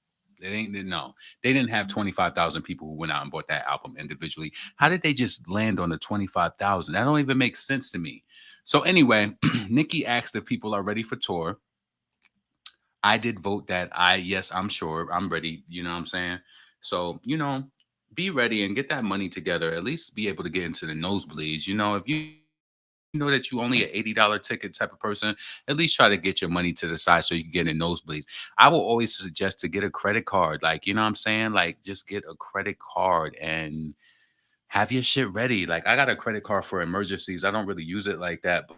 They didn't have 25,000 people who went out and bought that album individually. How did they just land on the 25,000? That don't even make sense to me. So anyway, Nikki asked if people are ready for tour. I did vote that yes, I'm sure I'm ready. You know what I'm saying? So, be ready and get that money together. At least be able to get into the nosebleeds. If you know that you only an $80 ticket type of person, at least try to get your money to the side so you can get in nosebleeds. I will always suggest to get a credit card. Like, you know what I'm saying? Like, just get a credit card and have your shit ready. Like, I got a credit card for emergencies. I don't really use it like that,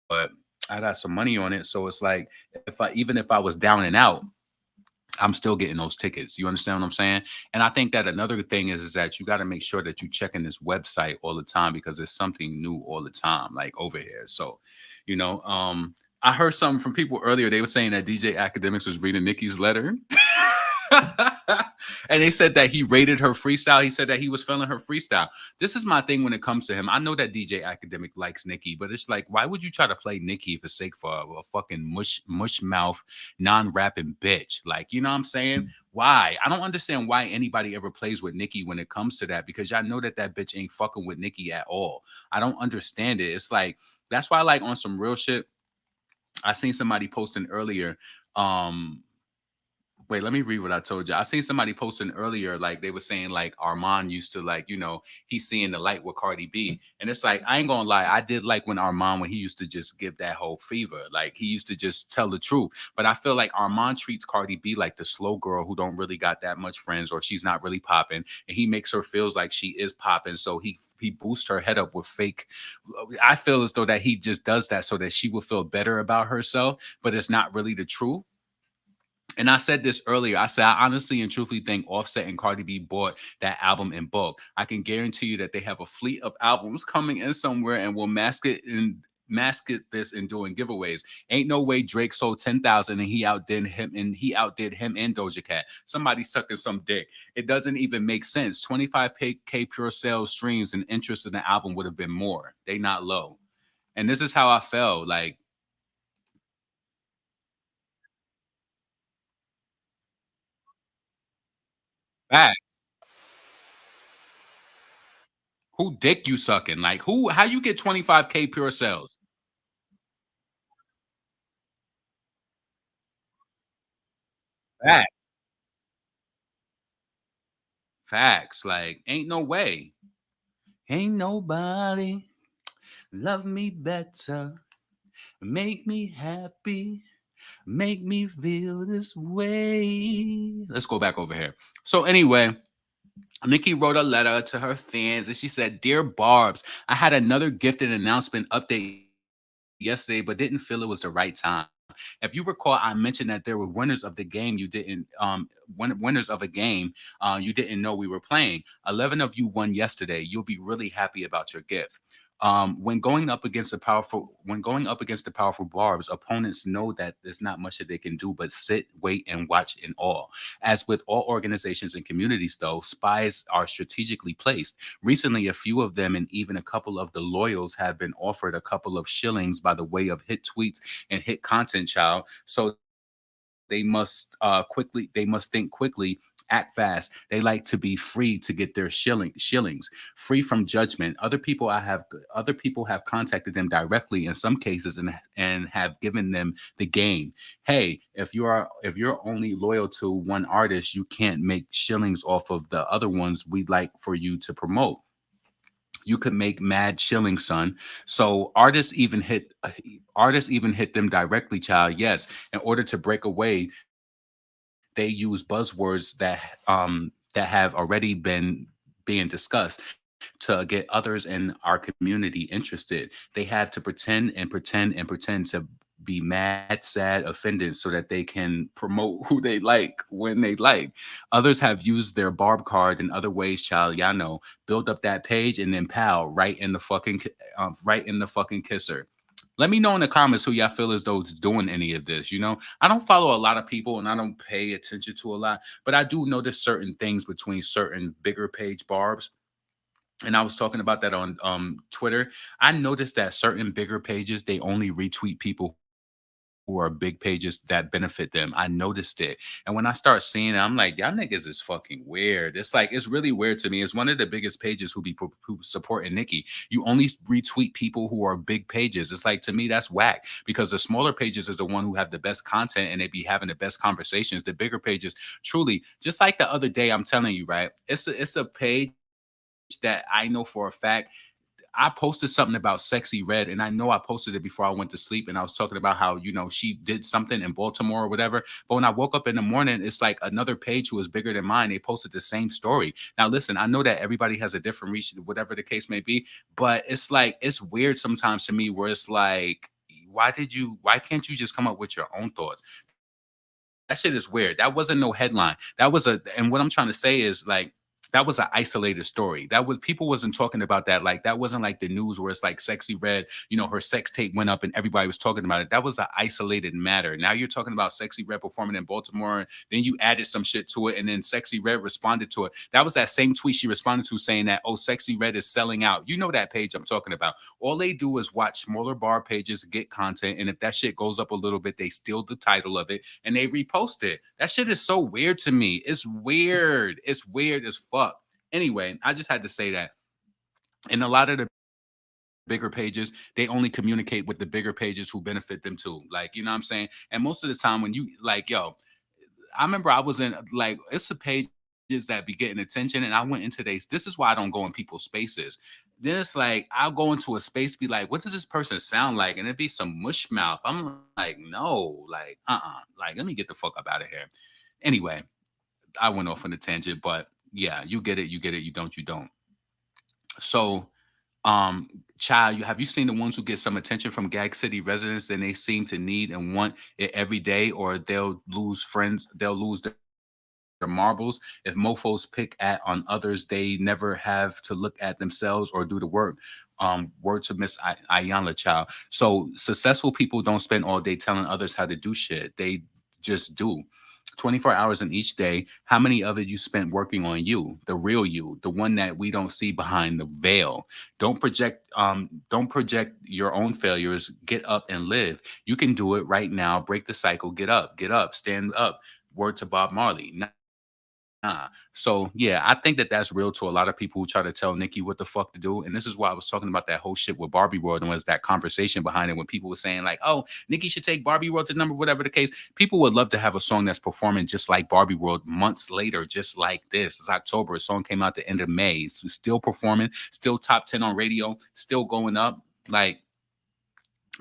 but I got some money on it. So it's like, even if I was down and out, I'm still getting those tickets. You understand what I'm saying? And I think that another thing is that you got to make sure that you checking this website all the time because there's something new all the time, like over here. So, you know, I heard something from people earlier. They were saying that DJ Academics was reading Nicki's letter. And they said that he rated her freestyle. He said that he was feeling her freestyle. This is my thing when it comes to him. I know that DJ Academic likes Nicki, but it's like, why would you try to play Nicki for sake for a fucking mush mouth, non-rapping bitch? Like, you know what I'm saying? Why? I don't understand why anybody ever plays with Nicki when it comes to that, because y'all know that that bitch ain't fucking with Nicki at all. I don't understand it. It's like, that's why, like, on some real shit, I seen somebody posting earlier, wait, let me read what I told you. I seen somebody posting earlier, like they were saying, like Armand used to, like, you know, he's seeing the light with Cardi B. And it's like, I ain't gonna lie, I did like when Armand, when he used to just give that whole fever. Like he used to just tell the truth. But I feel like Armand treats Cardi B like the slow girl who don't really got that much friends, or she's not really popping. And he makes her feels like she is popping. So he boosts her head up with fake. I feel as though that he just does that so that she will feel better about herself, but it's not really the truth. And I said this earlier. I said, I honestly and truthfully think Offset and Cardi B bought that album in bulk. I can guarantee you that they have a fleet of albums coming in somewhere and will mask it this and doing giveaways. Ain't no way Drake sold 10,000 and he outdid him and Doja Cat. Somebody sucking some dick. It doesn't even make sense. 25K pure sales, streams, and interest in the album would have been more. They not low. And this is how I felt. Like, fact. Who dick you sucking? Like, who? How you get 25K pure sales? Facts. Facts. Like, ain't no way. Ain't nobody love me better, make me happy, make me feel this way. Let's go back over here. So anyway, Nicki wrote a letter to her fans and she said, "Dear Barbs, I had another gifted announcement update yesterday, but didn't feel it was the right time. If you recall, I mentioned that there were winners of the game you didn't winners of a game you didn't know we were playing. 11 of you won yesterday. You'll be really happy about your gift. When going up against the powerful Barbs, opponents know that there's not much that they can do but sit, wait, and watch in awe. As with all organizations and communities, though, spies are strategically placed. Recently, a few of them and even a couple of the loyals have been offered a couple of shillings by the way of hit tweets and hit content, child. So they must think quickly, act fast. They like to be free to get their shillings, free from judgment. Other people have contacted them directly in some cases and have given them the game. Hey, if you're only loyal to one artist, you can't make shillings off of the other ones we'd like for you to promote. You could make mad shilling, son. So artists even hit them directly, child. Yes, in order to break away, they use buzzwords that have already been being discussed to get others in our community interested. They have to pretend and pretend and pretend to be mad, sad, offended so that they can promote who they like when they like. Others have used their barb card in other ways, child. Y'all know, build up that page and then pow, right in the fucking kisser. Let me know in the comments who y'all feel as though it's doing any of this. You know, I don't follow a lot of people and I don't pay attention to a lot, but I do notice certain things between certain bigger page barbs. And I was talking about that on Twitter. I noticed that certain bigger pages, they only retweet people who are big pages that benefit them. I noticed it. And when I start seeing it, I'm like, y'all niggas is fucking weird. It's like, it's really weird to me. It's one of the biggest pages who supporting Nicki. You only retweet people who are big pages. It's like, to me, that's whack, because the smaller pages is the one who have the best content and they be having the best conversations. The bigger pages, truly, just like the other day, I'm telling you, right? It's a page that I know for a fact. I posted something about Sexyy Red, and I know I posted it before I went to sleep, and I was talking about how, you know, she did something in Baltimore or whatever. But when I woke up in the morning, it's like another page who was bigger than mine. They posted the same story. Now, listen, I know that everybody has a different reach, whatever the case may be, but it's like, it's weird sometimes to me where it's like, why can't you just come up with your own thoughts? That shit is weird. That wasn't no headline. And what I'm trying to say is like, that was an isolated story. People wasn't talking about that. Like, that wasn't like the news where it's like Sexyy Red, her sex tape went up and everybody was talking about it. That was an isolated matter. Now you're talking about Sexyy Red performing in Baltimore, and then you added some shit to it, and then Sexyy Red responded to it. That was that same tweet she responded to saying that, oh, Sexyy Red is selling out. You know that page I'm talking about. All they do is watch smaller bar pages, get content, and if that shit goes up a little bit, they steal the title of it and they repost it. That shit is so weird to me. It's weird. It's weird as fuck. Anyway, I just had to say that. And a lot of the bigger pages, they only communicate with the bigger pages who benefit them too. Like, you know what I'm saying? And most of the time when you like, yo, I remember I was in like, it's the pages that be getting attention. And I went into this is why I don't go in people's spaces. Then it's like, I'll go into a space, be like, what does this person sound like? And it'd be some mush mouth. I'm like, no, like, like, let me get the fuck up out of here. Anyway, I went off on a tangent, but yeah, you get it, you don't. So, child, have you seen the ones who get some attention from Gag City residents, then they seem to need and want it every day, or they'll lose friends, they'll lose their marbles. If mofos pick on others, they never have to look at themselves or do the work. Word to Miss Ayanla, child. So successful people don't spend all day telling others how to do shit. They just do. 24 hours in each day. How many of it you spent working on you, the real you, the one that we don't see behind the veil? Don't project your own failures. Get up and live. You can do it right now. Break the cycle. Get up, stand up. Word to Bob Marley. So yeah, I think that's real to a lot of people who try to tell Nicki what the fuck to do. And this is why I was talking about that whole shit with Barbie World, and was that conversation behind it when people were saying like, oh, Nicki should take Barbie World to number, whatever the case. People would love to have a song that's performing just like Barbie World months later, just like this. It's October. A song came out the end of May. It's still performing, still top 10 on radio, still going up. Like,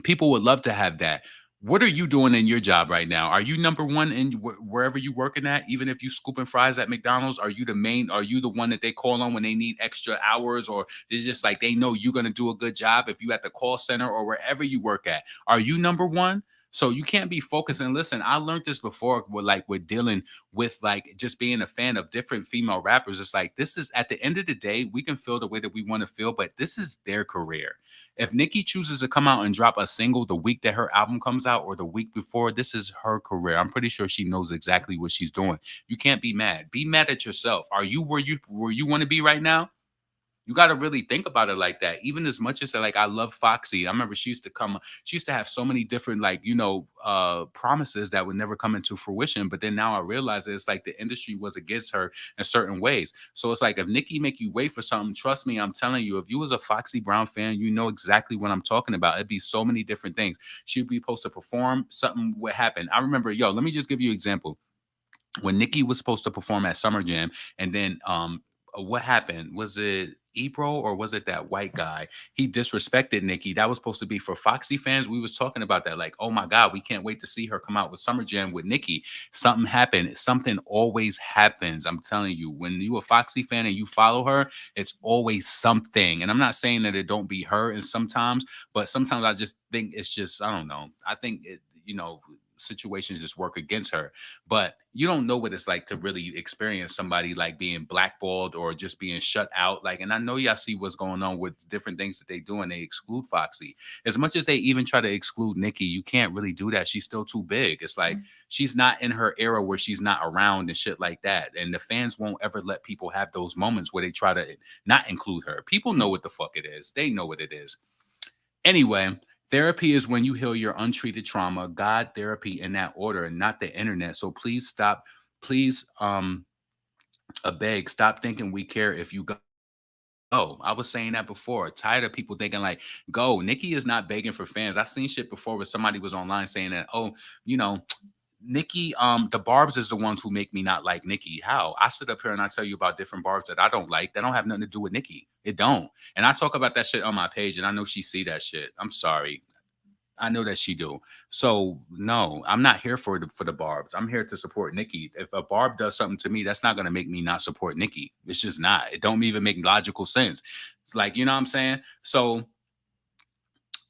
people would love to have that. What are you doing in your job right now? Are you number one in wherever you working at? Even if you scooping fries at McDonald's, are you the one that they call on when they need extra hours, or it's just like they know you're going to do a good job if you at the call center or wherever you work at? Are you number one? So you can't be focused. And listen, I learned this before with dealing with like just being a fan of different female rappers. It's like, this is at the end of the day, we can feel the way that we want to feel, but this is their career. If Nicki chooses to come out and drop a single the week that her album comes out or the week before, this is her career. I'm pretty sure she knows exactly what she's doing. You can't be mad. Be mad at yourself. Are you where you want to be right now? You got to really think about it like that. Even as much as like, I love Foxy. I remember she used to have so many different promises that would never come into fruition. But then now I realize it's like the industry was against her in certain ways. So it's like, if Nicki make you wait for something, trust me, I'm telling you, if you was a Foxy Brown fan, you know exactly what I'm talking about. It'd be so many different things. She'd be supposed to perform, something would happen. I remember, let me just give you an example. When Nicki was supposed to perform at Summer Jam, and then what happened? Was it Ebro or was it that white guy? He disrespected Nicki. That was supposed to be for Foxy fans. We was talking about that. Like, oh my God, we can't wait to see her come out with Summer Jam with Nicki. Something happened. Something always happens. I'm telling you, when you a Foxy fan and you follow her, it's always something. And I'm not saying that it don't be her, and sometimes, but sometimes I just think it's just, I don't know. I think it, situations just work against her. But you don't know what it's like to really experience somebody like being blackballed or just being shut out. Like, and I know y'all see what's going on with different things that they do, and they exclude Foxy. As much as they even try to exclude Nicki, you can't really do that. She's still too big. It's like, she's not in her era where she's not around and shit like that. And the fans won't ever let people have those moments where they try to not include her. People know what the fuck it is. They know what it is. Anyway, therapy is when you heal your untreated trauma. God, therapy in that order, and not the internet. So please stop. Please, beg, stop thinking we care if you go. Oh, I was saying that before. Tired of people thinking like, go. Nicki is not begging for fans. I seen shit before where somebody was online saying that, oh, Nicki, the Barbs is the ones who make me not like Nicki. How? I sit up here and I tell you about different Barbs that I don't like. That don't have nothing to do with Nicki. It don't. And I talk about that shit on my page, and I know she see that shit. I'm sorry. I know that she do. So no, I'm not here for the Barbs. I'm here to support Nicki. If a Barb does something to me, that's not going to make me not support Nicki. It's just not. It don't even make logical sense. It's like, you know what I'm saying? So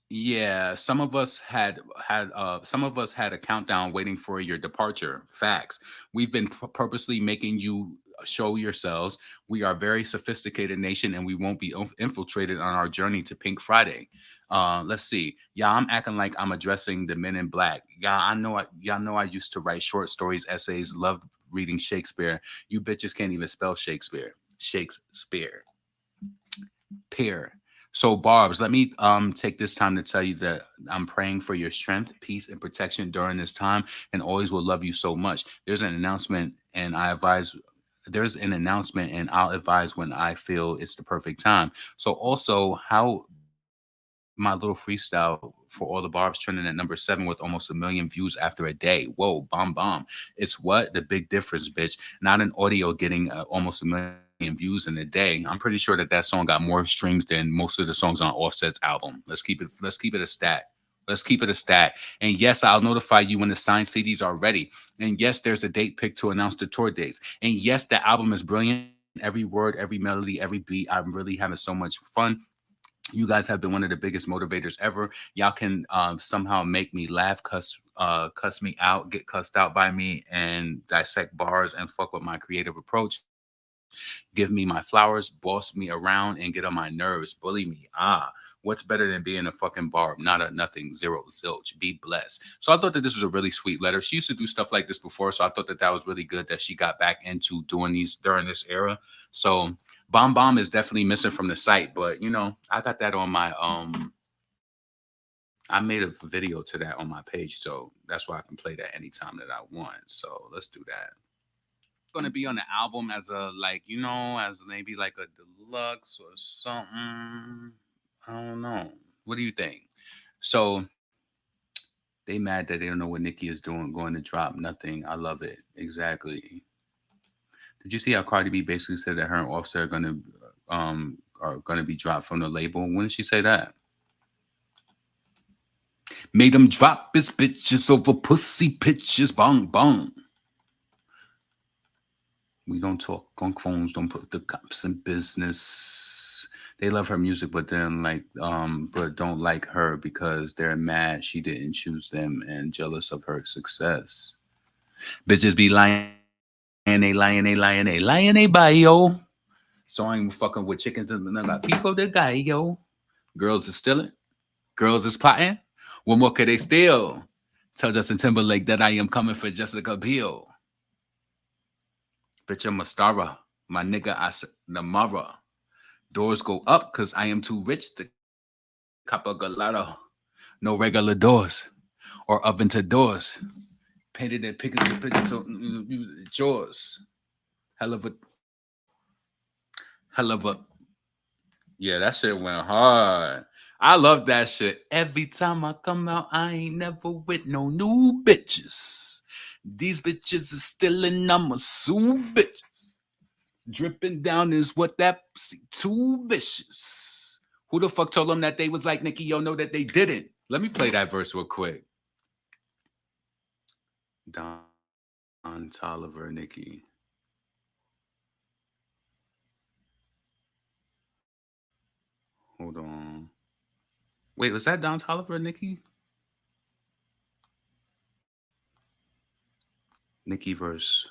Yeah, some of us had a countdown waiting for your departure. Facts. We've been purposely making you show yourselves. We are a very sophisticated nation, and we won't be infiltrated on our journey to Pink Friday. Let's see. Yeah, I'm acting like I'm addressing the men in black. Yeah, y'all know I used to write short stories, essays, loved reading Shakespeare. You bitches can't even spell Shakespeare. Shakespeare. Peer. So, Barbs, let me take this time to tell you that I'm praying for your strength, peace, and protection during this time, and always will love you so much. There's an announcement, and I'll advise when I feel it's the perfect time. So, also, how my little freestyle for all the Barbs trending at number 7 with almost 1 million views after a day. Whoa, bomb. It's what? The big difference, bitch. Not an audio getting almost 1 million views in a day. I'm pretty sure that song got more streams than most of the songs on Offset's album. Let's keep it a stat. Let's keep it a stat. And yes, I'll notify you when the signed CDs are ready. And yes, there's a date pick to announce the tour dates. And yes, the album is brilliant. Every word, every melody, every beat. I'm really having so much fun. You guys have been one of the biggest motivators ever. Y'all can somehow make me laugh, cuss me out, get cussed out by me, and dissect bars and fuck with my creative approach. Give me my flowers, boss me around, and get on my nerves, bully me. What's better than being a fucking Barb? Not a nothing, zero, zilch. Be blessed. So I thought that this was a really sweet letter. She used to do stuff like this before, so I thought that was really good that she got back into doing these during this era. So Bomb is definitely missing from the site, but I got that on my I made a video to that on my page, so that's why I can play that anytime that I want. So let's do that. Going to be on the album as a as maybe like a deluxe or something. I don't know. What do you think? So they mad that they don't know what Nicki is doing, going to drop nothing. I love it. Exactly. Did you see how Cardi B basically said that her and Offset are gonna be dropped from the label? When did she say that? Made him drop his bitches over pussy pictures. Bong bong. We don't talk on phones. Don't put the cops in business. They love her music, but then but don't like her because they're mad she didn't choose them and jealous of her success. Bitches be lying. They buy yo. So I'm fucking with chickens and I got people that guy yo. Girls is stealing. Girls is plotting. What more could they steal? Tell Justin Timberlake that I am coming for Jessica Biel. Bitch, I'm a star. My nigga, I said Namara. Doors go up because I am too rich to cop a gelato. No regular doors or oven to doors. Painted and picking the picture so it's yours. Hell of a. Yeah, that shit went hard. I love that shit. Every time I come out, I ain't never with no new bitches. These bitches is stealing, I'm a sue bitch. Dripping down is what that too vicious. Who the fuck told them that they was like Nicki? Yo, know that they didn't. Let me play that verse real quick. Don Toliver, Nicki. Hold on. Wait, was that Don Toliver, Nicki? Nicki verse.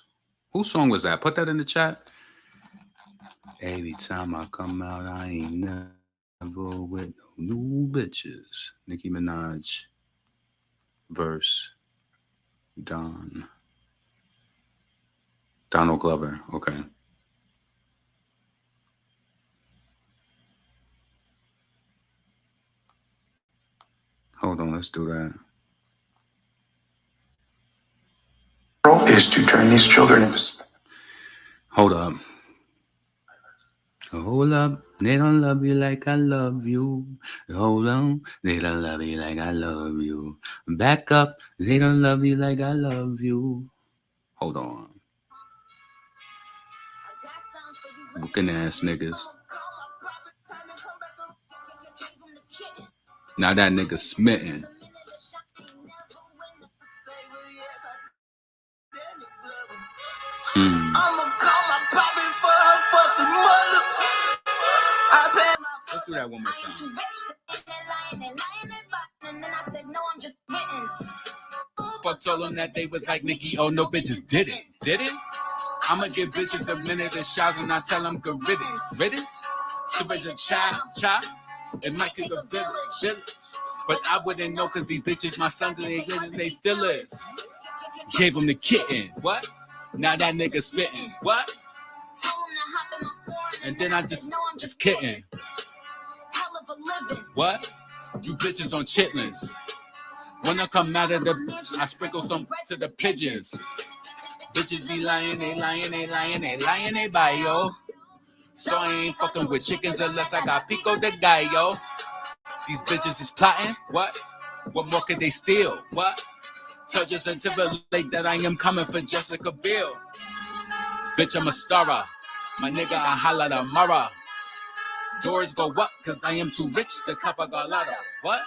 Whose song was that? Put that in the chat. Every time I come out, I ain't never with no new bitches. Nicki Minaj verse. Donald Glover. Okay. Hold on, let's do that. Is to turn these children into. Hold up. Hold up. They don't love you like I love you. Hold on. They don't love you like I love you. Back up. They don't love you like I love you. Hold on. Looking ass niggas. Now that nigga smitten. Let's do that one more time. told them that they was like Nicki, oh no bitches didn't. I'ma give bitches a minute to shout and I tell them good riddance. To raise a child, it might take a village. But I wouldn't know cause these bitches my sons and they still is. Gave them the kitten, what? Now that nigga spitting, what? And then I just kidding. What? You bitches on chitlins. When I come out of the, I sprinkle some to the pigeons. Bitches be lying, they buy, yo. So I ain't fucking with chickens unless I got pico de gallo. These bitches is plotting, what? What more could they steal, what? Tell Justin Timberlake that I am coming for Jessica Biel. Bitch, I'm a star. My nigga, I holla tomorrow. Doors go up, cause I am too rich to cop a galata. What?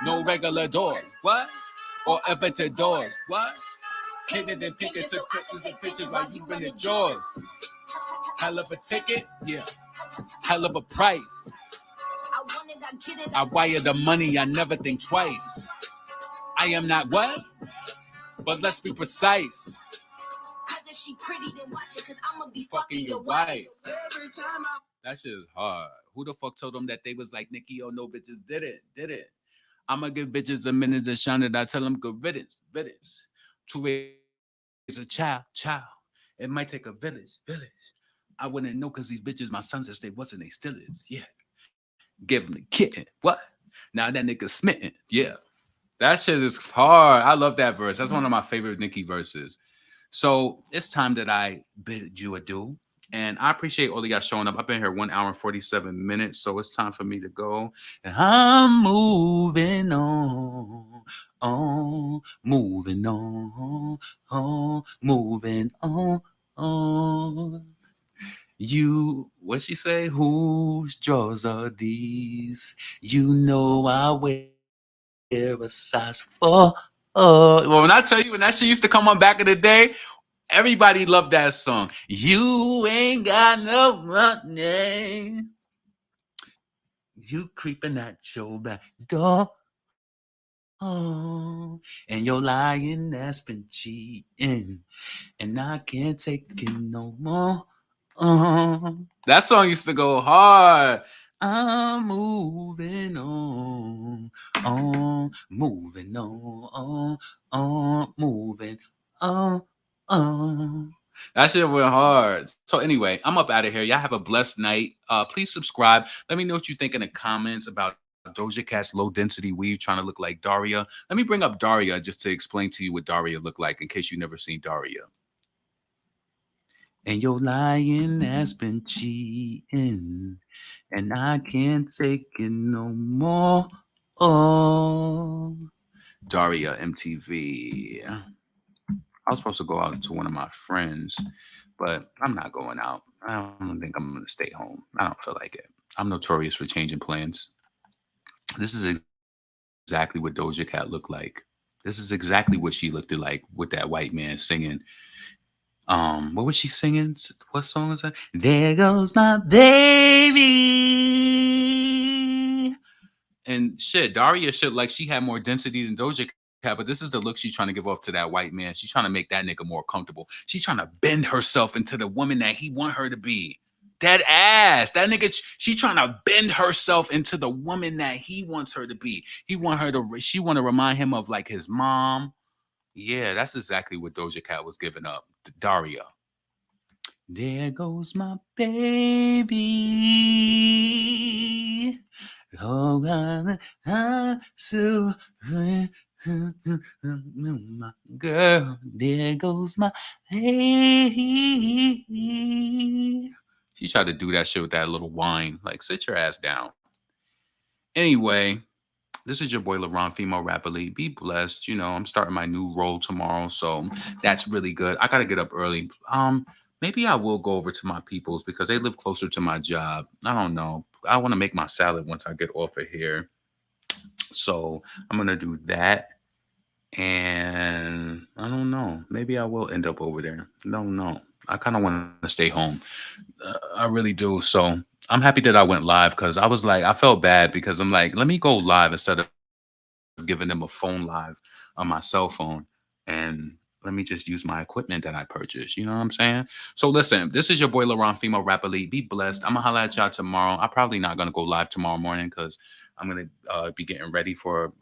No regular doors, what? Or elevator doors, what? Painted and picking took pictures and pictures while you in the drawers. Hell of a ticket, yeah. Hell of a price. I wire the money, I never think twice. I am not what? But let's be precise. Cause if she pretty, then watch it, cause I'ma be fucking your wife. That shit is hard. Who the fuck told them that they was like Nicki, oh no bitches did it. I'ma give bitches a minute to shine it. I tell them good riddance. To raise a child. It might take a village. I wouldn't know cause these bitches my sons if they wasn't, they still is. Yeah. Give them the kitten. What? Now that nigga smitten. Yeah. That shit is hard. I love that verse. That's one of my favorite Nicki verses. So it's time that I bid you adieu. And I appreciate all of y'all showing up. I've been here 1 hour and 47 minutes. So it's time for me to go. And I'm moving on. Moving on. You, what she say? Whose drawers are these? You know I wear a size 4. Well, when I tell you, when that shit used to come on back in the day, everybody loved that song. You ain't got no money. You creeping at your back door. And you're lying, that's been cheating. And I can't take it no more. That song used to go hard. I'm moving on, moving on. That shit went hard. So anyway, I'm up out of here. Y'all have a blessed night. Please subscribe. Let me know what you think in the comments about Doja Cat's low density weave trying to look like Daria. Let me bring up Daria just to explain to you what Daria looked like in case you never seen Daria. And your lying has been cheating, and I can't take it no more. Daria MTV. I was supposed to go out to one of my friends, but I'm not going out. I don't think I'm going to stay home. I don't feel like it. I'm notorious for changing plans. This is exactly what Doja Cat looked like. This is exactly what she looked like with that white man singing. What was she singing? What song is that? There goes my baby. And shit, Daria shit like she had more density than Doja Cat, but this is the look she's trying to give off to that white man. She's trying to make that nigga more comfortable. She's trying to bend herself into the woman that he want her to be. Dead ass. That nigga, she trying to bend herself into the woman that he wants her to be. She want to remind him of like his mom. Yeah, that's exactly what Doja Cat was giving up. Daria. There goes my baby. Oh, so my girl. There goes my baby. She tried to do that shit with that little whine. Like, sit your ass down. Anyway. This is your boy LeBron, female rapidly. Be blessed. You know, I'm starting my new role tomorrow, so that's really good. I gotta get up early. Maybe I will go over to my peoples because they live closer to my job. I don't know. I want to make my salad once I get off of here, so I'm gonna do that. And I don't know. Maybe I will end up over there. Don't know. I kind of want to stay home. I really do. So. I'm happy that I went live because I was like, I felt bad because I'm like, let me go live instead of giving them a phone live on my cell phone. and let me just use my equipment that I purchased. You know what I'm saying? So listen, this is your boy LaRon, female rap elite. Be blessed. I'm gonna holla at y'all tomorrow. I'm probably not gonna go live tomorrow morning because I'm gonna be getting ready for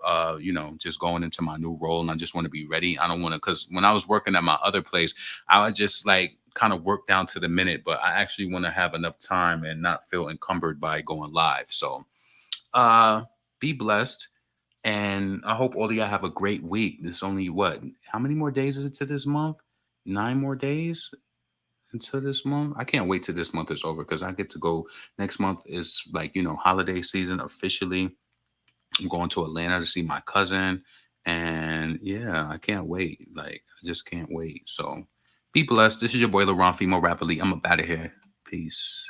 just going into my new role, and I just want to be ready. I don't want to, because when I was working at my other place, I would just like kind of work down to the minute, but I actually want to have enough time and not feel encumbered by going live. So be blessed. And I hope all of y'all have a great week. There's only how many more days is it to this month? 9 more days into this month. I can't wait till this month is over because I get to go. Next month is like, holiday season officially. I'm going to Atlanta to see my cousin. And yeah, I can't wait. Like, I just can't wait. So be blessed. This is your boy LaRon, female rap elite. I'm up out of here. Peace.